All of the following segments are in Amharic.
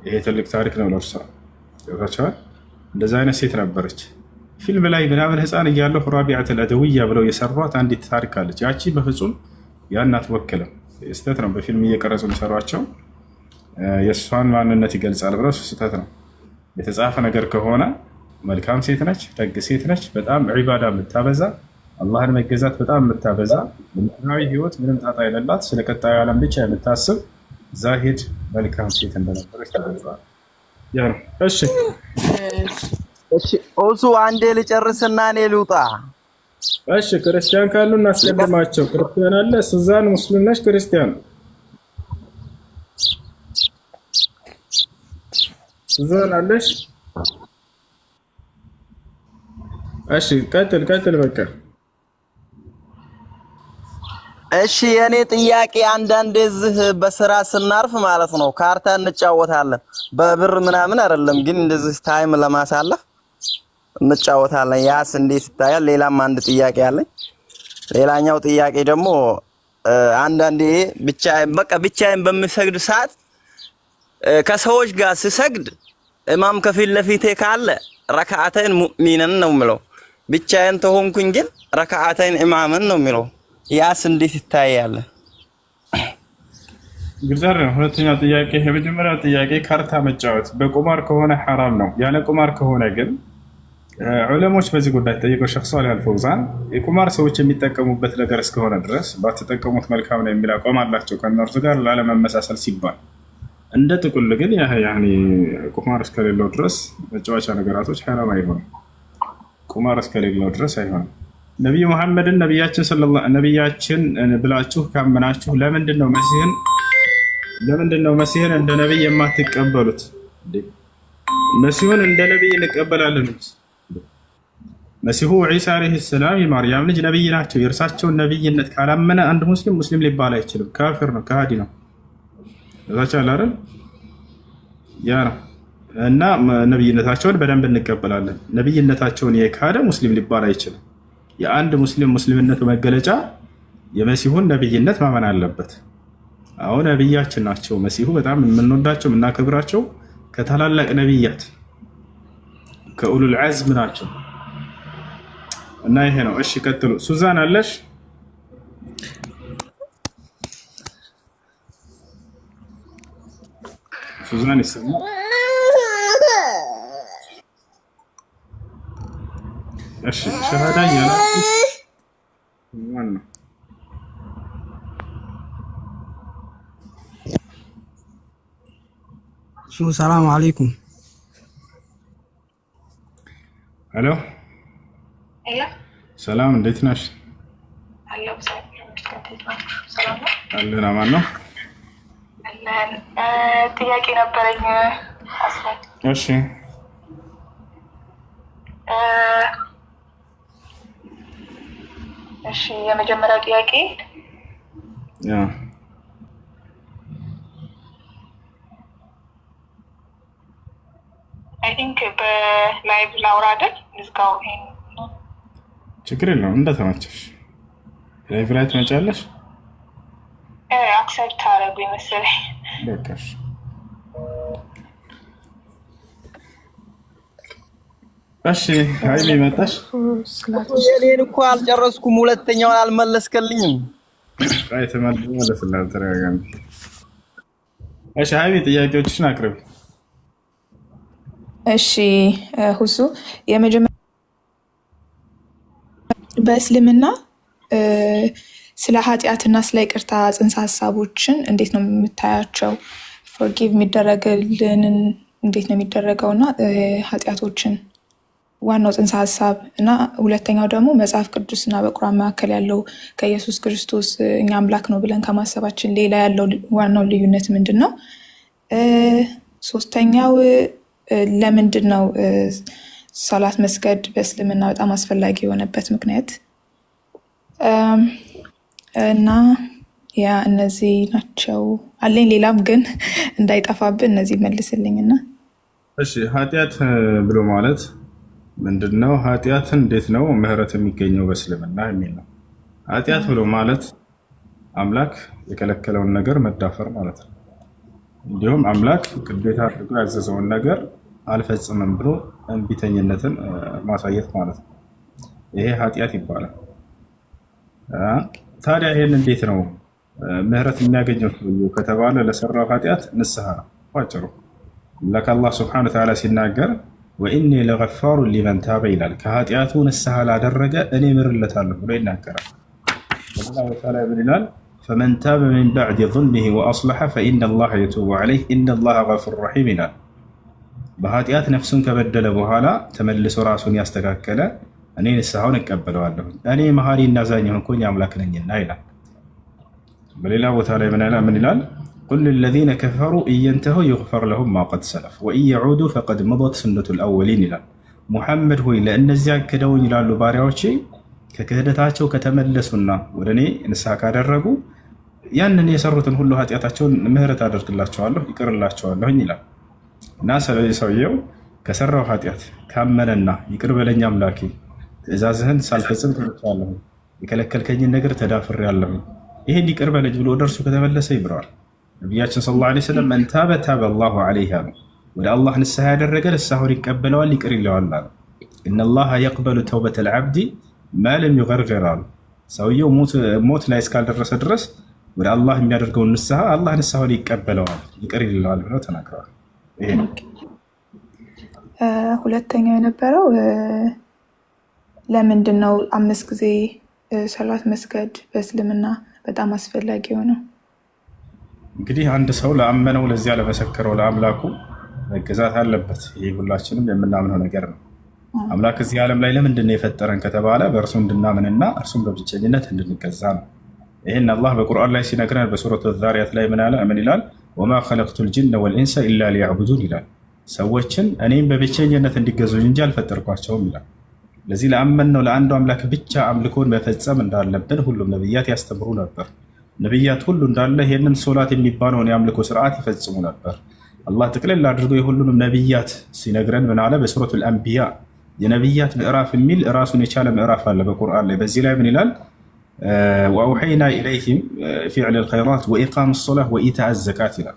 ይሄ ትልቅ ታሪክ ነው ለእርሷ። ገብታችኋል? እንደዛ አይነት ሴት ነበረች። ፊልም ላይ ምናምን ህፃን እያለሁ ራቢዓት አልአደውያ ብለው የሰሯት አንዲት ታሪክ አለች። ያቺ በፍጹም ያን አትወክልም። ስህተት ነው። በፊልም እየቀረጹ የሚሰሯቸው የእሷን ማንነት ይገልጻል ብለው ስህተት ነው። የተጻፈ ነገር ከሆነ መልካም ሴት ነች፣ ደግ ሴት ነች፣ በጣም ዒባዳ የምታበዛ አላህን መገዛት በጣም የምታበዛ ምድራዊ ህይወት ምንም ጣጣ የሌላት ስለ ቀጣዩ ዓለም ብቻ የምታስብ ዛሂድ መልካም ሴት እንደነበረች ተገልጿል። ያ ነው። እሺ ኦሱ አንዴ ልጨርስና እኔ ልውጣ። እሺ ክርስቲያን ካሉ እናስቀድማቸው። ክርስቲያን አለ። ሱዛን ሙስሊም ነች፣ ክርስቲያን ሱዛን አለሽ? እሺ ቀጥል በቃ። እሺ የኔ ጥያቄ አንዳንዴ እዚህ በስራ ስናርፍ ማለት ነው ካርታ እንጫወታለን። በብር ምናምን አይደለም ግን እንደዚህ ታይም ለማሳለፍ እንጫወታለን። ያስ እንዴት ይታያል? ሌላም አንድ ጥያቄ አለኝ። ሌላኛው ጥያቄ ደግሞ አንዳንዴ ብቻዬን በምሰግድ ሰዓት ከሰዎች ጋር ስሰግድ ኢማም ከፊት ለፊቴ ካለ ረካዓተን ሙእሚንን ነው የምለው። ብቻዬን ተሆንኩኝ ግን ረካዓተን ኢማምን ነው የምለው። ያስ እንዴት ይታያል? ግልጽ ነው። ሁለተኛው ጥያቄ የመጀመሪያው ጥያቄ ካርታ መጫወት በቁማር ከሆነ ሐራም ነው። ያለ ቁማር ከሆነ ግን ዑለሞች በዚህ ጉዳይ ጠይቀው ሸኽ ሷሊህ አልፈውዛን የቁማር ሰዎች የሚጠቀሙበት ነገር እስከሆነ ድረስ ባትጠቀሙት መልካም ነው የሚል አቋም አላቸው ከእነርሱ ጋር ላለመመሳሰል ሲባል። እንደ ጥቅል ግን ያኔ ቁማር እስከሌለው ድረስ መጫወቻ ነገራቶች ሐራም አይሆንም። ቁማር እስከሌለው ድረስ አይሆንም። ነብዩ መሐመድን ነብያችን ብላችሁ ካመናችሁ ለምንድን ነው መሲህን እንደ ነብይ የማትቀበሉት? መሲሁን እንደ ነብይ እንቀበላለን። መሲሁ ዒሳ አለይሂ ሰላም የማርያም ልጅ ነብይ ናቸው። የእርሳቸውን ነብይነት ካላመነ አንድ ሙስሊም ሊባል አይችልም። ካፊር ነው፣ ከሃዲ ነው። እዛቻለ አይደል? ያ ነው። እና ነብይነታቸውን በደንብ እንቀበላለን። ነብይነታቸውን የካደ ሙስሊም ሊባል አይችልም። የአንድ ሙስሊምነቱ መገለጫ የመሲሁን ነብይነት ማመን አለበት። አሁን ነብያችን ናቸው። መሲሁ በጣም የምንወዳቸው የምናከብራቸው ከታላላቅ ነብያት ከኡሉል ዐዝም ናቸው። እና ይሄ ነው። እሺ ቀጥሉ። ሱዛን አለሽ? ሱዛን ይሰማል? እሺ ሸሃዳ ያላችሁ ማን ነው? ሰላም አለይኩም። ሄሎ ሰላም፣ እንዴት ነሽ? አለን። አማን ነው? ጥያቄ ነበረኝ። እሺ የመጀመሪያው ጥያቄ አይ ቲንክ በላይቭ ላውራ አይደል? ልዝጋው። ችግር የለውም እንደተመቸሽ። ላይቭ ላይ ትመጫለሽ? አክሰፕት አደረጉኝ መሰለኝ። በቃሽ። እሺ ሀይሚ መጣሽ? የኔን እኮ አልጨረስኩም። ሁለተኛውን አልመለስከልኝም። አይ ተመለስልሃል። ተረጋጋ። እሺ ሀይሚ ጥያቄዎችሽን አቅርቢ። እሺ ሁሱ የመጀመሪያ በእስልምና ስለ ኃጢአትና ስለ ይቅርታ ጽንሰ ሀሳቦችን እንዴት ነው የምታያቸው? ፎርጊቭ የሚደረግልንን እንዴት ነው የሚደረገው? እና ኃጢአቶችን ዋናው ጽንሰ ሀሳብ እና ሁለተኛው ደግሞ መጽሐፍ ቅዱስና በቁርአን መካከል ያለው ከኢየሱስ ክርስቶስ እኛ አምላክ ነው ብለን ከማሰባችን ሌላ ያለው ዋናው ልዩነት ምንድን ነው? ሶስተኛው ለምንድን ነው ሰላት መስገድ በእስልምና በጣም አስፈላጊ የሆነበት ምክንያት? እና ያ እነዚህ ናቸው አለኝ። ሌላም ግን እንዳይጠፋብን እነዚህ መልስልኝና። እሺ ኃጢአት ብሎ ማለት ምንድነው? ኃጢአትን እንዴት ነው ምህረት የሚገኘው በእስልምና የሚል ነው። ኃጢአት ብሎ ማለት አምላክ የከለከለውን ነገር መዳፈር ማለት ነው። እንዲሁም አምላክ ግዴታ አድርጎ ያዘዘውን ነገር አልፈጽምም ብሎ እንቢተኝነትን ማሳየት ማለት ነው። ይሄ ኃጢአት ይባላል። ታዲያ ይሄን እንዴት ነው ምህረት የሚያገኘው ከተባለ ለሰራው ኃጢአት ንስሐ ነው ባጭሩ። ለከአላህ ሱብሓነሁ ወተዓላ ሲናገር ወኢኒ ለገፋሩ ሊመን ታበ ይላል። ከኃጢአቱ ንስሐ ላደረገ እኔ ምርለታለሁ ብሎ ይናገራል። በሌላ ቦታ ላይ ምን ይላል? ፈመን ታበ ሚን በዕድ ዙልሚሂ ወአስለሐ ፈኢነላሀ የቱቡ ዐለይህ ኢነላሀ ገፉር ረሒም ይላል። በኃጢአት ነፍሱን ከበደለ በኋላ ተመልሶ ራሱን ያስተካከለ እኔ ንስሐውን እቀበለዋለሁ እኔ መሐሪ እና አዛኝ ሆንኩኝ አምላክ ነኝና ይላል። በሌላ ቦታ ላይ ምን ይላል? ቁል ለለዚነ ከፈሩ ኢየንተሁ ይግፈር ለሁም ማ ቀድ ሰለፍ ወኢን የዑዱ ፈቀድ መضት ሱነቱል አወሊን ይላል። ሙሐመድ ሆይ ለእነዚያ ክደውኝ ይላሉ ባሪያዎቼ ከክህደታቸው ከተመለሱና ወደ እኔ ንስሐ ካደረጉ ያንን የሰሩትን ሁሉ ኃጢአታቸውን ምህረት አደርግላቸዋለሁ ይቅርላቸዋለሁኝ ይላል። እና ስለዚህ ሰውየው ከሰራው ኃጢአት ካመነና ይቅር በለኝ አምላኬ ትእዛዝህን ሳልፈጽም ተርቻለሁ የከለከልከኝን ነገር ተዳፍሬያለሁ ይሄን ይቅር በለኝ ብሎ ወደ እርሱ ከተመለሰ ይብረዋል። ነቢያችን ሰለላሁ ዐለይሂ ወሰለም መን ታበ ታበ አላሁ ዐለይሂ አሉ። ወደ አላህ ንስሐ ያደረገ ንስሐውን ይቀበለዋል ኢቅር ይለዋል አሉ። ኢነላሀ የቅበሉ ተውበተል ዐብዲ ማ ለም ዩገርግር አሉ። ሰውየው ሞት ላይ እስካልደረሰ ድረስ ወደ አላህ የሚያደርገውን ንስሐ አላህ ንስሐውን ይቀበለዋል ይቅር ይለዋል ብለው ተናግረዋል። ይሄ ነው። ሁለተኛው የነበረው ለምንድን ነው 5 ጊዜ ሰላት መስገድ በእስልምና በጣም አስፈላጊ የሆነው? እንግዲህ አንድ ሰው ለአመነው ለዚያ ለመሰከረው ለአምላኩ መገዛት አለበት። ይህ ሁላችንም የምናምነው ነገር ነው። አምላክ እዚህ ዓለም ላይ ለምንድን ነው የፈጠረን ከተባለ በእርሱ እንድናምንና እርሱን በብቸኝነት እንድንገዛ ነው። ይህን አላህ በቁርአን ላይ ሲነግረን በሱረቱ ዛሪያት ላይ ምን ይላል? ወማ ኸለቅቱል ጂነ ወልኢንሰ ኢላ ሊያዕቡዱን ይላል። ሰዎችን እኔም በብቸኝነት እንዲገዙኝ እንጂ አልፈጠርኳቸውም ይላል። ለዚህ ለአመንነው ለአንዱ አምላክ ብቻ አምልኮን መፈጸም እንዳለብን ሁሉም ነብያት ያስተምሩ ነበር። ነብያት ሁሉ እንዳለ ይሄንን ሶላት የሚባለውን የአምልኮ ስርዓት ይፈጽሙ ነበር። አላህ ጥቅልል አድርጎ የሁሉንም ነብያት ሲነግረን ምን አለ? በሱረቱል አንቢያ የነብያት ምዕራፍ የሚል ራሱን የቻለ ምዕራፍ አለ በቁርአን ላይ። በዚህ ላይ ምን ይላል? ወአውሐይና ኢለይሂም ፊዕለል ኸይራት ወኢቃመስ ሶላህ ወኢታእ ዘካት ይላል።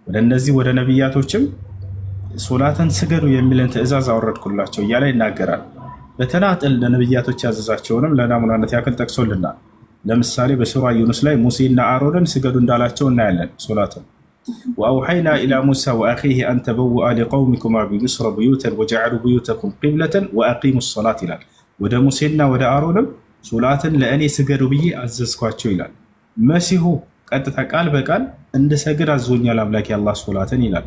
ወደ እነዚህ ወደ ነብያቶችም ሶላትን ስገዱ የሚልን ትእዛዝ አወረድኩላቸው እያለ ይናገራል። በተናጠል ለነብያቶች ያዘዛቸውንም ለናሙናነት ያክል ጠቅሶልናል። ለምሳሌ በሱራ ዩኑስ ላይ ሙሴና አሮንን ስገዱ እንዳላቸው እናያለን። ሶላትን ወአውሐይና ኢላ ሙሳ ወአኺሂ አን ተበውአ ሊቀውሚኩማ ቢሚስረ ቡዩተን ወጀዐሉ ቡዩተኩም ቂብለተን ወአቂሙ ሶላት ይላል። ወደ ሙሴና ወደ አሮንም ሶላትን ለእኔ ስገዱ ብዬ አዘዝኳቸው ይላል። መሲሁ ቀጥታ ቃል በቃል እንድሰግድ አዞኛል አምላክ አላህ ሶላትን ይላል።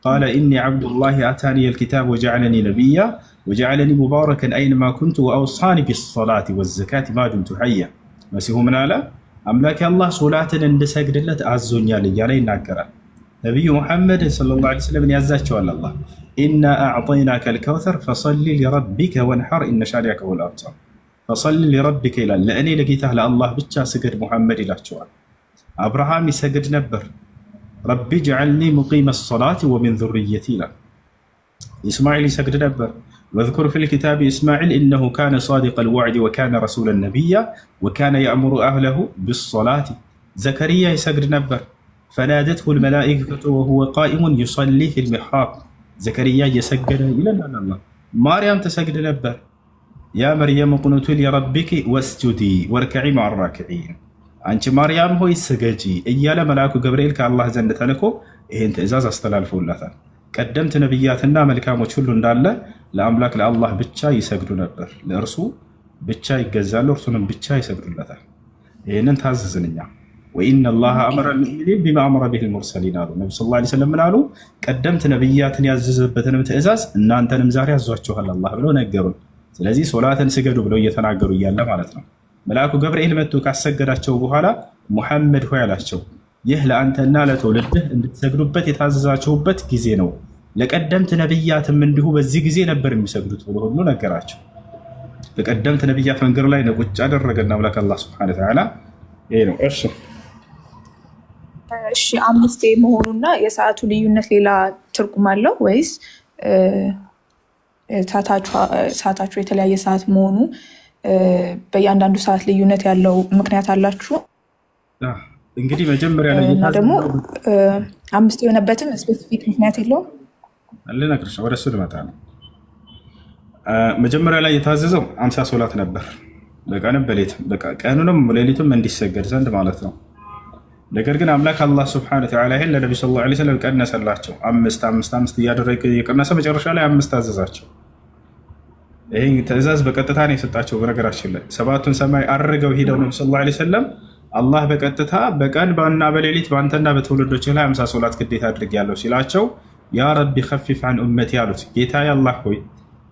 ቃለ ኢኒ ዐብዱላሂ አታኒየል ኪታብ ወጀዐለኒ ነቢያ ወጀዐለኒ ሙባረከን አይነማ ኩንቱ ወአውሳኒ ቢሶላቲ ወዘካቲ ማ ዱምቱ ሐያ። መሲሁ ምን አለ? አምላክ አላህ ሶላትን እንድሰግድለት አዞኛል እያለ ይናገራል። ነቢዩ ሙሐመድን ሰለላሁ ዐለይሂ ወሰለም ያዛቸዋል አላህ ኢና አዕጠይናከል ከውሰር ፈሰሊ ሊረቢከ ወንሐር ኢነ ሻኒአከ ሁወል አብተር። ፈሰሊ ሊረቢከ ይላል፣ ለእኔ ለጌታህ ለአላህ ብቻ ስገድ ሙሐመድ ይላቸዋል። አብርሃም ይሰግድ ነበር። ረቢ ጅዐልኒ ሙቂመ ሰላቲ ወሚን ዙርየቲ ይላል። ኢስማዒል ይሰግድ ነበር። ወዝኩር ፊል ኪታቢ ኢስማዒል ኢነሁ ካነ ሳዲቀል ወዕድ ወካነ ረሱለን ነቢያ ወካነ የእሙሩ አህለሁ ቢሶላቲ። ዘከርያ ይሰግድ ነበር። ፈናደትሁል መላኢከቱ ወሁወ ቃኢሙን ዩሰሊ ፊል ሚሕራብ። ዘከርያ እየሰገደ ይለናል አላህ። ማርያም ትሰግድ ነበር። ያ መርየም ቁኑቲ ሊረቢኪ ወስጁዲ ወርከዒ መዐ ራኪዒን፣ አንቺ ማርያም ሆይ ስገጂ እያለ መልአኩ ገብርኤል ከአላህ ዘንድ ተልኮ ይህን ትእዛዝ አስተላልፎላታል። ቀደምት ነቢያትና መልካሞች ሁሉ እንዳለ ለአምላክ ለአላህ ብቻ ይሰግዱ ነበር። ለእርሱ ብቻ ይገዛሉ፣ እርሱንም ብቻ ይሰግዱለታል። ይህንን ታዘዝን እኛ። ወኢነላሀ አመረ ልሙእሚኒን ቢማ አመረ ቢሂል ሙርሰሊን አሉ። ነቢ ሰለላሁ ዐለይሂ ወሰለም ምን አሉ? ቀደምት ነቢያትን ያዘዘበትንም ትእዛዝ እናንተንም ዛሬ አዟችኋል አላህ ብለው ነገሩን። ስለዚህ ሶላትን ስገዱ ብለው እየተናገሩ እያለ ማለት ነው። መልአኩ ገብርኤል መጥቶ ካሰገዳቸው በኋላ ሙሐመድ ሆይ አላቸው፣ ይህ ለአንተና ለትውልድህ እንድትሰግዱበት የታዘዛችሁበት ጊዜ ነው። ለቀደምት ነቢያትም እንዲሁ በዚህ ጊዜ ነበር የሚሰግዱት ብሎ ሁሉ ነገራቸው። በቀደምት ነቢያት መንገድ ላይ ነው ቁጭ አደረገና አምላክ አላህ ሱብሓነሁ ወተዓላ። ይሄ ነው። እሺ 5 መሆኑና የሰዓቱ ልዩነት ሌላ ትርጉም አለው ወይስ ሰዓታችሁ የተለያየ ሰዓት መሆኑ በእያንዳንዱ ሰዓት ልዩነት ያለው ምክንያት አላችሁ? እንግዲህ መጀመሪያ ላይ እና ደግሞ 5 የሆነበትም ስፔሲፊክ ምክንያት የለውም። ልነግርሽ ወደ እሱ ልመጣ ነው። መጀመሪያ ላይ የታዘዘው 50 ሶላት ነበር በቀንም በሌሊትም በቃ ቀኑንም ሌሊቱም እንዲሰገድ ዘንድ ማለት ነው። ነገር ግን አምላክ አላህ ሱብሓነሁ ወተዓላ ይሄን ለነብዩ ሰለላሁ ዐለይሂ ወሰለም ቀነሰላቸው። 5 እያደረገ የቀነሰ መጨረሻ ላይ 5 አዘዛቸው። ይሄ ትእዛዝ በቀጥታ ነው የሰጣቸው። በነገራችን ላይ 7ቱን ሰማይ አርገው ሄደው ነብዩ ሰለላሁ ዐለይሂ ወሰለም አላህ በቀጥታ በቀን እና በሌሊት በአንተና በትውልዶች ላይ 50 ሶላት ግዴታ አድርጌያለሁ ሲላቸው ያ ረቢ ኸፊፍ አን ኡመቲ አሉት። ጌታዬ አላህ ሆይ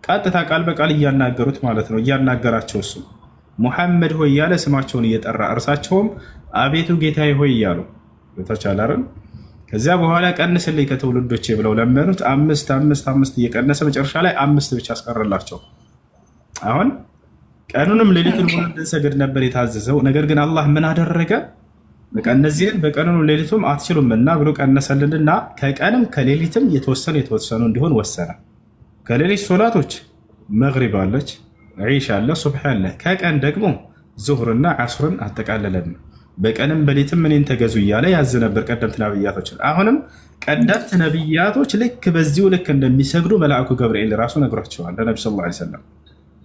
ቀጥታ ቃል በቃል እያናገሩት ማለት ነው እያናገራቸው እሱ ሙሐመድ ሆይ ያለ ስማቸውን እየጠራ እርሳቸውም አቤቱ ጌታዬ ሆይ እያሉ ተቻላረን። ከዚያ በኋላ ቀንስልኝ ከትውልዶቼ ብለው ለመኑት። 5 እየቀነሰ መጨረሻ ላይ 5 ብቻ አስቀረላቸው። አሁን ቀኑንም ሌሊቱን ሙሉ እንድንሰግድ ነበር የታዘዘው። ነገር ግን አላህ ምን አደረገ? በቃ እነዚህን በቀኑንም ሌሊቱም አትችሉምና ብሎ ቀነሰልንና ከቀንም ከሌሊትም የተወሰኑ እንዲሆን ወሰነ። ከሌሊት ሶላቶች መግሪብ አለች፣ ዒሻ አለ፣ ሱብሕ አለ። ከቀን ደግሞ ዙህርና ዓስርን አጠቃለለን። በቀንም በሌሊትም እኔን ተገዙ እያለ ያዝ ነበር ቀደምት ነብያቶችን። አሁንም ቀደምት ነብያቶች ልክ በዚሁ ልክ እንደሚሰግዱ መልአኩ ገብርኤል ራሱ ነግሯቸዋል ለነብዩ ሰለላሁ ዐለይሂ ወሰለም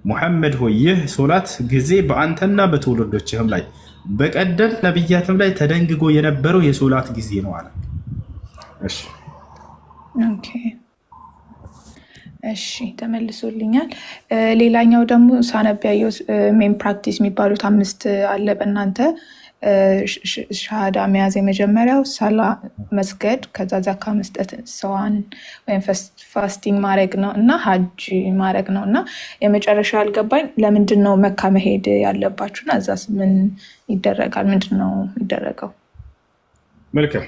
ሙሐመድ ሆይ ይህ ሶላት ጊዜ በአንተና በትውልዶችህም ላይ በቀደምት ነብያትም ላይ ተደንግጎ የነበረው የሶላት ጊዜ ነው አለ። እሺ ኦኬ እሺ ተመልሶልኛል። ሌላኛው ደግሞ ሳነብ ያየሁት ሜን ፕራክቲስ የሚባሉት 5 አለ በእናንተ ሻሃዳ መያዝ የመጀመሪያው፣ ሰላ መስገድ፣ ከዛ ዘካ መስጠት፣ ሰዋን ወይም ፋስቲንግ ማድረግ ነው እና ሀጅ ማድረግ ነው እና የመጨረሻ አልገባኝ ለምንድን ነው መካ መሄድ ያለባችሁና እዛስ ምን ይደረጋል? ምንድን ነው የሚደረገው? መልካም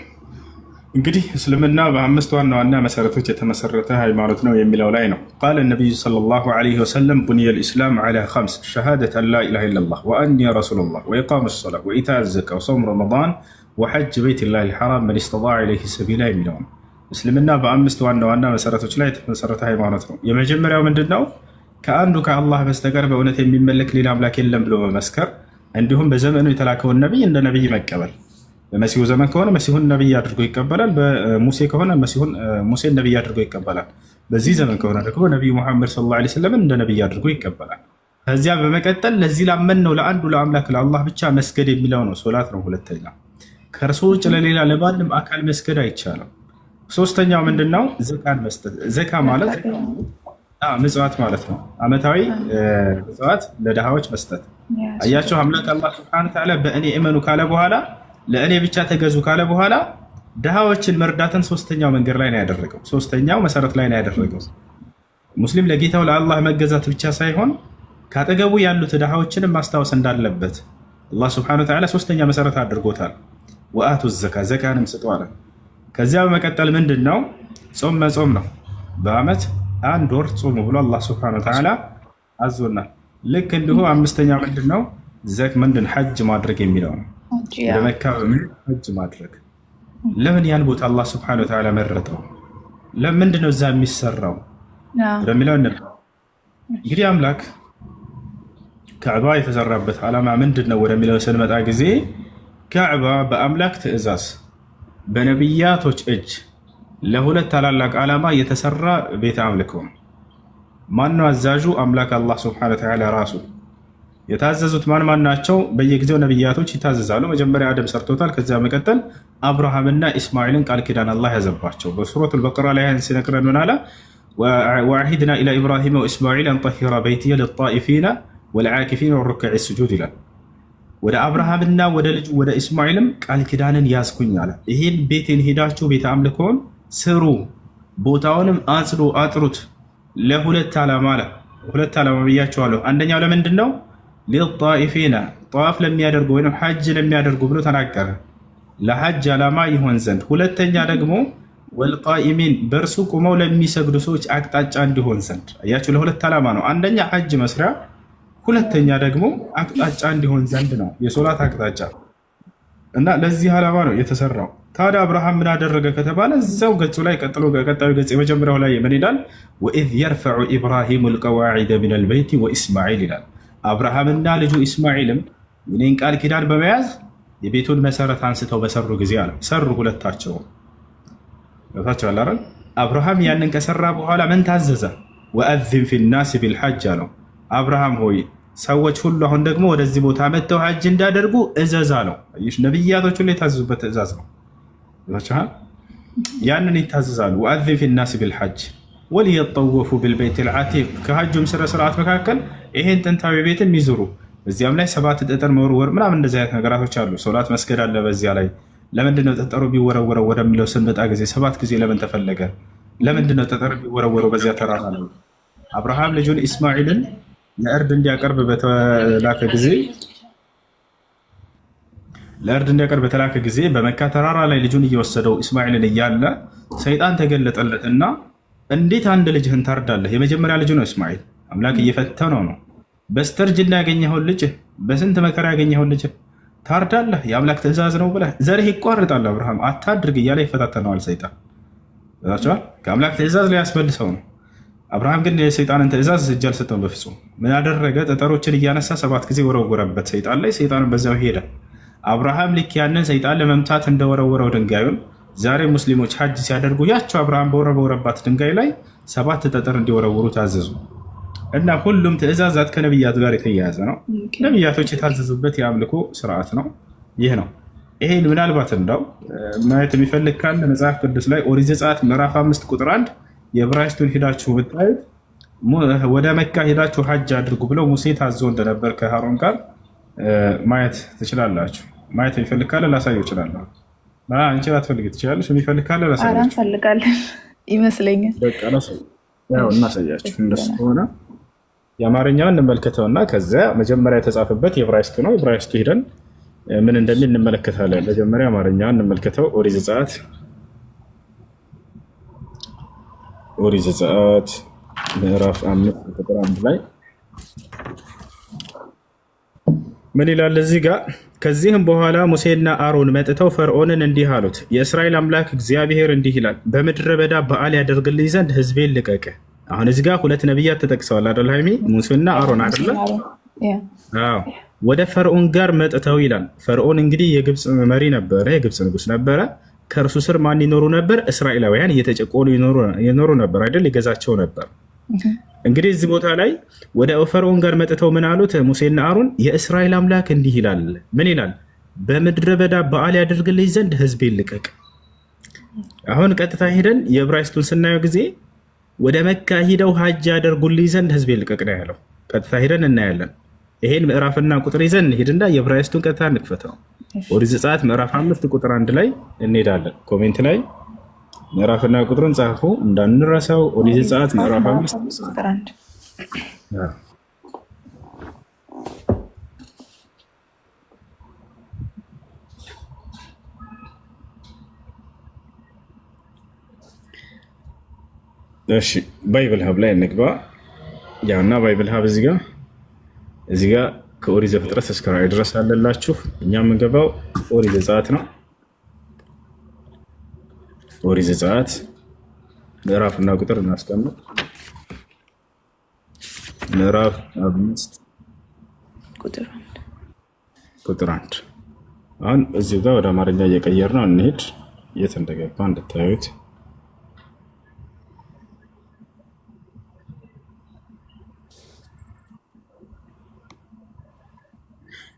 እንግዲህ እስልምና በ5 ዋና ዋና መሰረቶች የተመሰረተ ሃይማኖት ነው የሚለው ላይ ነው። ቃለ ነቢዩ ሰለላሁ ዐለይሂ ወሰለም ቡኒየ ልእስላም ዐላ 5 ሸሃደት አን ላ ኢላሃ ኢለላህ ወአኒ ረሱሉላህ ወኢቃም ሰላህ ወኢታእ ዘካ ወሰውም ረመዳን ወሐጅ በይቲላህ ልሐራም መን ስተጣዐ ኢለይሂ ሰቢላ የሚለው ነው። እስልምና በ5 ዋና ዋና መሰረቶች ላይ የተመሰረተ ሃይማኖት ነው። የመጀመሪያው ምንድን ነው? ከአንዱ ከአላህ በስተቀር በእውነት የሚመለክ ሌላ አምላክ የለም ብሎ መመስከር፣ እንዲሁም በዘመኑ የተላከውን ነቢይ እንደ ነቢይ መቀበል። በመሲሁ ዘመን ከሆነ መሲሁን ነቢይ አድርጎ ይቀበላል። በሙሴ ከሆነ ሙሴን ነቢይ አድርጎ ይቀበላል። በዚህ ዘመን ከሆነ ደግሞ ነቢዩ ሙሐመድ ሰለላሁ ዐለይሂ ወሰለም እንደ ነቢይ አድርጎ ይቀበላል። ከዚያ በመቀጠል ለዚህ ላመን ነው ለአንዱ ለአምላክ ለአላህ ብቻ መስገድ የሚለው ነው ሶላት ነው። ሁለተኛ ከእርሱ ውጭ ለሌላ ለማንም አካል መስገድ አይቻልም። ሶስተኛው ምንድነው? ዘካን መስጠት። ዘካ ማለት ምጽዋት ማለት ነው። አመታዊ ምጽዋት ለድሃዎች መስጠት። አያቸው አምላክ አላህ ሱብሓነሁ ወተዓላ በእኔ እመኑ ካለ በኋላ ለእኔ ብቻ ተገዙ ካለ በኋላ ድሃዎችን መርዳትን ሶስተኛው መንገድ ላይ ነው ያደረገው። ሶስተኛው መሰረት ላይ ነው ያደረገው። ሙስሊም ለጌታው ለአላህ መገዛት ብቻ ሳይሆን ካጠገቡ ያሉት ድሃዎችንም ማስታወስ እንዳለበት አላህ ሱብሓነሁ ወተዓላ ሶስተኛ መሰረት አድርጎታል። ወአቱ ዘካ ዘካንም ስጡ አለ። ከዚያ በመቀጠል ምንድነው? ጾም መጾም ነው። በአመት 1 ወር ጾሙ ብሎ አላህ ሱብሓነሁ ወተዓላ አዞናል። ልክ እንዲሁ አምስተኛው ምንድነው? ሐጅ ማድረግ የሚለው ነው። ለመካ ሐጅ ማድረግ። ለምን ያን ቦታ አላህ ሱብሓነሁ ወተዓላ መረጠው? ለምንድን ነው እዛ የሚሰራው ወደሚለው እንግዲህ አምላክ ካዕባ የተሰራበት ዓላማ ምንድን ነው ወደሚለው ስንመጣ ጊዜ ካዕባ በአምላክ ትእዛዝ በነቢያቶች እጅ ለሁለት ታላላቅ ዓላማ የተሰራ ቤተ አምልኮ ነው። ማነው አዛዡ? አምላክ አላህ ሱብሓነሁ ወተዓላ ራሱ። የታዘዙት ማን ናቸው? በየጊዜው ነብያቶች ይታዘዛሉ። መጀመሪያ አደም ሰርቶታል። ከዚያ መቀጠል አብርሃምና ኢስማኤልን ቃል ኪዳን አላህ ያዘባቸው። በሱረቱል በቀራ ላይ ሲነግረን ምን አለ? ወዐሂድና ኢላ ኢብራሂም ወኢስማኤል አን ጠሂራ በይቲየ ሊጣኢፊነ ወልዓኪፊነ ወሩክዕ ሱጁድ ይላል። ወደ አብርሃምና ወደ ልጁ ወደ ኢስማኤልም ቃል ኪዳንን ያዝኩኝ አለ። ይሄን ቤቴን ሄዳችሁ ቤተ አምልኮን ስሩ፣ ቦታውንም አጽዱ፣ አጥሩት ለሁለት ዓላማ አለ። ሁለት ዓላማ ብያቸዋለሁ። አንደኛው ለምንድን ነው? ሊጣኢፊና ጠዋፍ ለሚያደርጉ ወይም ሐጅ ለሚያደርጉ ብሎ ተናገረ፣ ለሐጅ ዓላማ ይሆን ዘንድ። ሁለተኛ ደግሞ ወልቃኢሚን በእርሱ ቁመው ለሚሰግዱ ሰዎች አቅጣጫ እንዲሆን ዘንድ። አያችሁ፣ ለሁለት ዓላማ ነው። አንደኛ ሐጅ መስሪያ፣ ሁለተኛ ደግሞ አቅጣጫ እንዲሆን ዘንድ ነው፣ የሶላት አቅጣጫ እና ለዚህ ዓላማ ነው የተሰራው። ታዲያ አብርሃም ምን አደረገ ከተባለ እዛው ገጹ ላይ ቀጥሎ ቀጣዩ ገጽ የመጀመሪያው ላይ ምን ይላል? ወኢዝ የርፈዑ ኢብራሂሙ ልቀዋዒደ ሚነል በይቲ ወኢስማዒል ይላል። አብርሃምና ልጁ ኢስማዒልም የኔን ቃል ኪዳን በመያዝ የቤቱን መሰረት አንስተው በሰሩ ጊዜ አለ ሰሩ ሁለታቸው ገብታችኋል አይደል? አብርሃም ያንን ከሰራ በኋላ ምን ታዘዘ? ወአዚን ፊናስ ቢልሐጅ አለው። አብርሃም ሆይ ሰዎች ሁሉ አሁን ደግሞ ወደዚህ ቦታ መጥተው ሐጅ እንዳደርጉ እዘዝ አለው። ነቢያቶች ሁሉ የታዘዙበት ትእዛዝ ነው። ያንን ይታዘዛሉ። ወአዚን ፊናስ ቢልሐጅ ወሊየጠወፉ ቢልበይት ልዓቲቅ ከሐጁም ስነ ስርዓት መካከል ይሄን ጥንታዊ ቤትም ይዙሩ። በዚያም ላይ 7 ጠጠር መወርወር ምናምን እንደዚህ አይነት ነገራቶች አሉ። ሶላት መስገድ አለ በዚያ ላይ። ለምንድነው ጠጠሩ ቢወረወረው ወደሚለው ስንመጣ ጊዜ 7 ጊዜ ለምን ተፈለገ? ለምንድነው ጠጠር ቢወረወረው በዚያ ተራራ ነው? አብርሃም ልጁን ኢስማኤልን ለእርድ እንዲያቀርብ በተላከ ጊዜ በመካ ተራራ ላይ ልጁን እየወሰደው ኢስማኤልን እያለ ሰይጣን ተገለጠለትና እንዴት አንድ ልጅህን ታርዳለህ? የመጀመሪያ ልጁ ነው ኢስማኤል። አምላክ እየፈተነው ነው። በስተርጅና ያገኘኸውን ልጅ፣ በስንት መከራ ያገኘኸውን ልጅ ታርዳለህ? የአምላክ ትእዛዝ ነው ብለህ ዘርህ ይቋርጣል። አብርሃም አታድርግ እያለ ይፈታተነዋል ሰይጣን። ከአምላክ ትእዛዝ ላይ ያስመልሰው ነው። አብርሃም ግን የሰይጣንን ትእዛዝ እጅ አልሰጠውም በፍጹም። ምን ያደረገ? ጠጠሮችን እያነሳ 7 ጊዜ ወረወረበት ሰይጣን ላይ። ሰይጣንን በዛው ሄደ። አብርሃም ልክ ያንን ሰይጣን ለመምታት እንደወረወረው ድንጋዩን ዛሬ ሙስሊሞች ሐጅ ሲያደርጉ ያቸው አብርሃም በወረወረባት ድንጋይ ላይ 7 ጠጠር እንዲወረውሩ ታዘዙ። እና ሁሉም ትእዛዛት ከነቢያት ጋር የተያያዘ ነው። ነቢያቶች የታዘዙበት የአምልኮ ስርዓት ነው። ይህ ነው። ይሄን ምናልባት እንዳው ማየት የሚፈልግ ካለ መጽሐፍ ቅዱስ ላይ ኦሪት ዘጸአት ምዕራፍ 5 ቁጥር 1 የዕብራይስጡን ሄዳችሁ ብታዩት ወደ መካ ሄዳችሁ ሐጅ አድርጉ ብለው ሙሴ ታዞ እንደነበር ከሃሮን ጋር ማየት ትችላላችሁ። ማየት የሚፈልግ ካለ ላሳየው እችላለሁ። አንቺ ላትፈልግ ትችላለሽ። የሚፈልግ ካለ ላሳየው እንፈልጋለን ይመስለኛል። በቃ ያው እናሳያችሁ። እንደሱ ከሆነ የአማርኛውን እንመልከተውና ከዚያ መጀመሪያ የተጻፈበት የዕብራይስጡ ነው። ዕብራይስጡ ሄደን ምን እንደሚል እንመለከታለን። መጀመሪያ አማርኛውን እንመልከተው። ኦሪት ዘጸአት ምዕራፍ 5 ቁጥር 1 ላይ ምን ይላል? እዚህ ጋር ከዚህም በኋላ ሙሴና አሮን መጥተው ፈርዖንን እንዲህ አሉት፣ የእስራኤል አምላክ እግዚአብሔር እንዲህ ይላል፣ በምድረ በዳ በዓል ያደርግልኝ ዘንድ ሕዝቤን ልቀቅ። አሁን እዚህ ጋር 2 ነቢያት ተጠቅሰዋል አይደል? ሃይሚ ሙሴና አሮን አይደለ? አዎ። ወደ ፈርዖን ጋር መጥተው ይላል። ፈርዖን እንግዲህ የግብፅ መሪ ነበረ፣ የግብፅ ንጉስ ነበረ። ከእርሱ ስር ማን ይኖሩ ነበር? እስራኤላውያን እየተጨቆኑ ይኖሩ ነበር አይደል? ይገዛቸው ነበር። እንግዲህ እዚህ ቦታ ላይ ወደ ፈርዖን ጋር መጥተው ምን አሉት? ሙሴና አሮን የእስራኤል አምላክ እንዲህ ይላል። ምን ይላል? በምድረ በዳ በዓል ያደርግልኝ ዘንድ ሕዝቤን ልቀቅ። አሁን ቀጥታ ሄደን የዕብራይስጡን ስናየው ጊዜ ወደ መካ ሂደው ሐጅ ያደርጉልኝ ዘንድ ሕዝቤን ልቀቅ ነው ያለው። ቀጥታ ሄደን እናያለን። ይሄን ምዕራፍና ቁጥር ይዘን ሄድና የዕብራይስጡን ቀጥታ እንክፈተው። ኦሪት ዘጸአት ምዕራፍ 5 ቁጥር 1 ላይ እንሄዳለን። ኮሜንት ላይ ምዕራፍና ቁጥሩን ጻፉ እንዳንረሳው። ኦሪት ዘጸአት ምዕራፍ 5 ቁጥር 1 እሺ። ባይብል ሀብ ላይ እንግባ። ያና ባይብል ሀብ እዚህ ጋር ከኦሪት ዘፍጥረት እስከ ራዕይ ድረስ አለላችሁ። እኛ የምንገባው ኦሪት ዘጸአት ነው። ኦሪት ዘጸአት ምዕራፍና ቁጥር እናስቀምጥ። ምዕራፍ 5 ቁጥር 1 አሁን እዚህ ጋር ወደ አማርኛ እየቀየር ነው። እንሄድ የት እንደገባ እንድታዩት።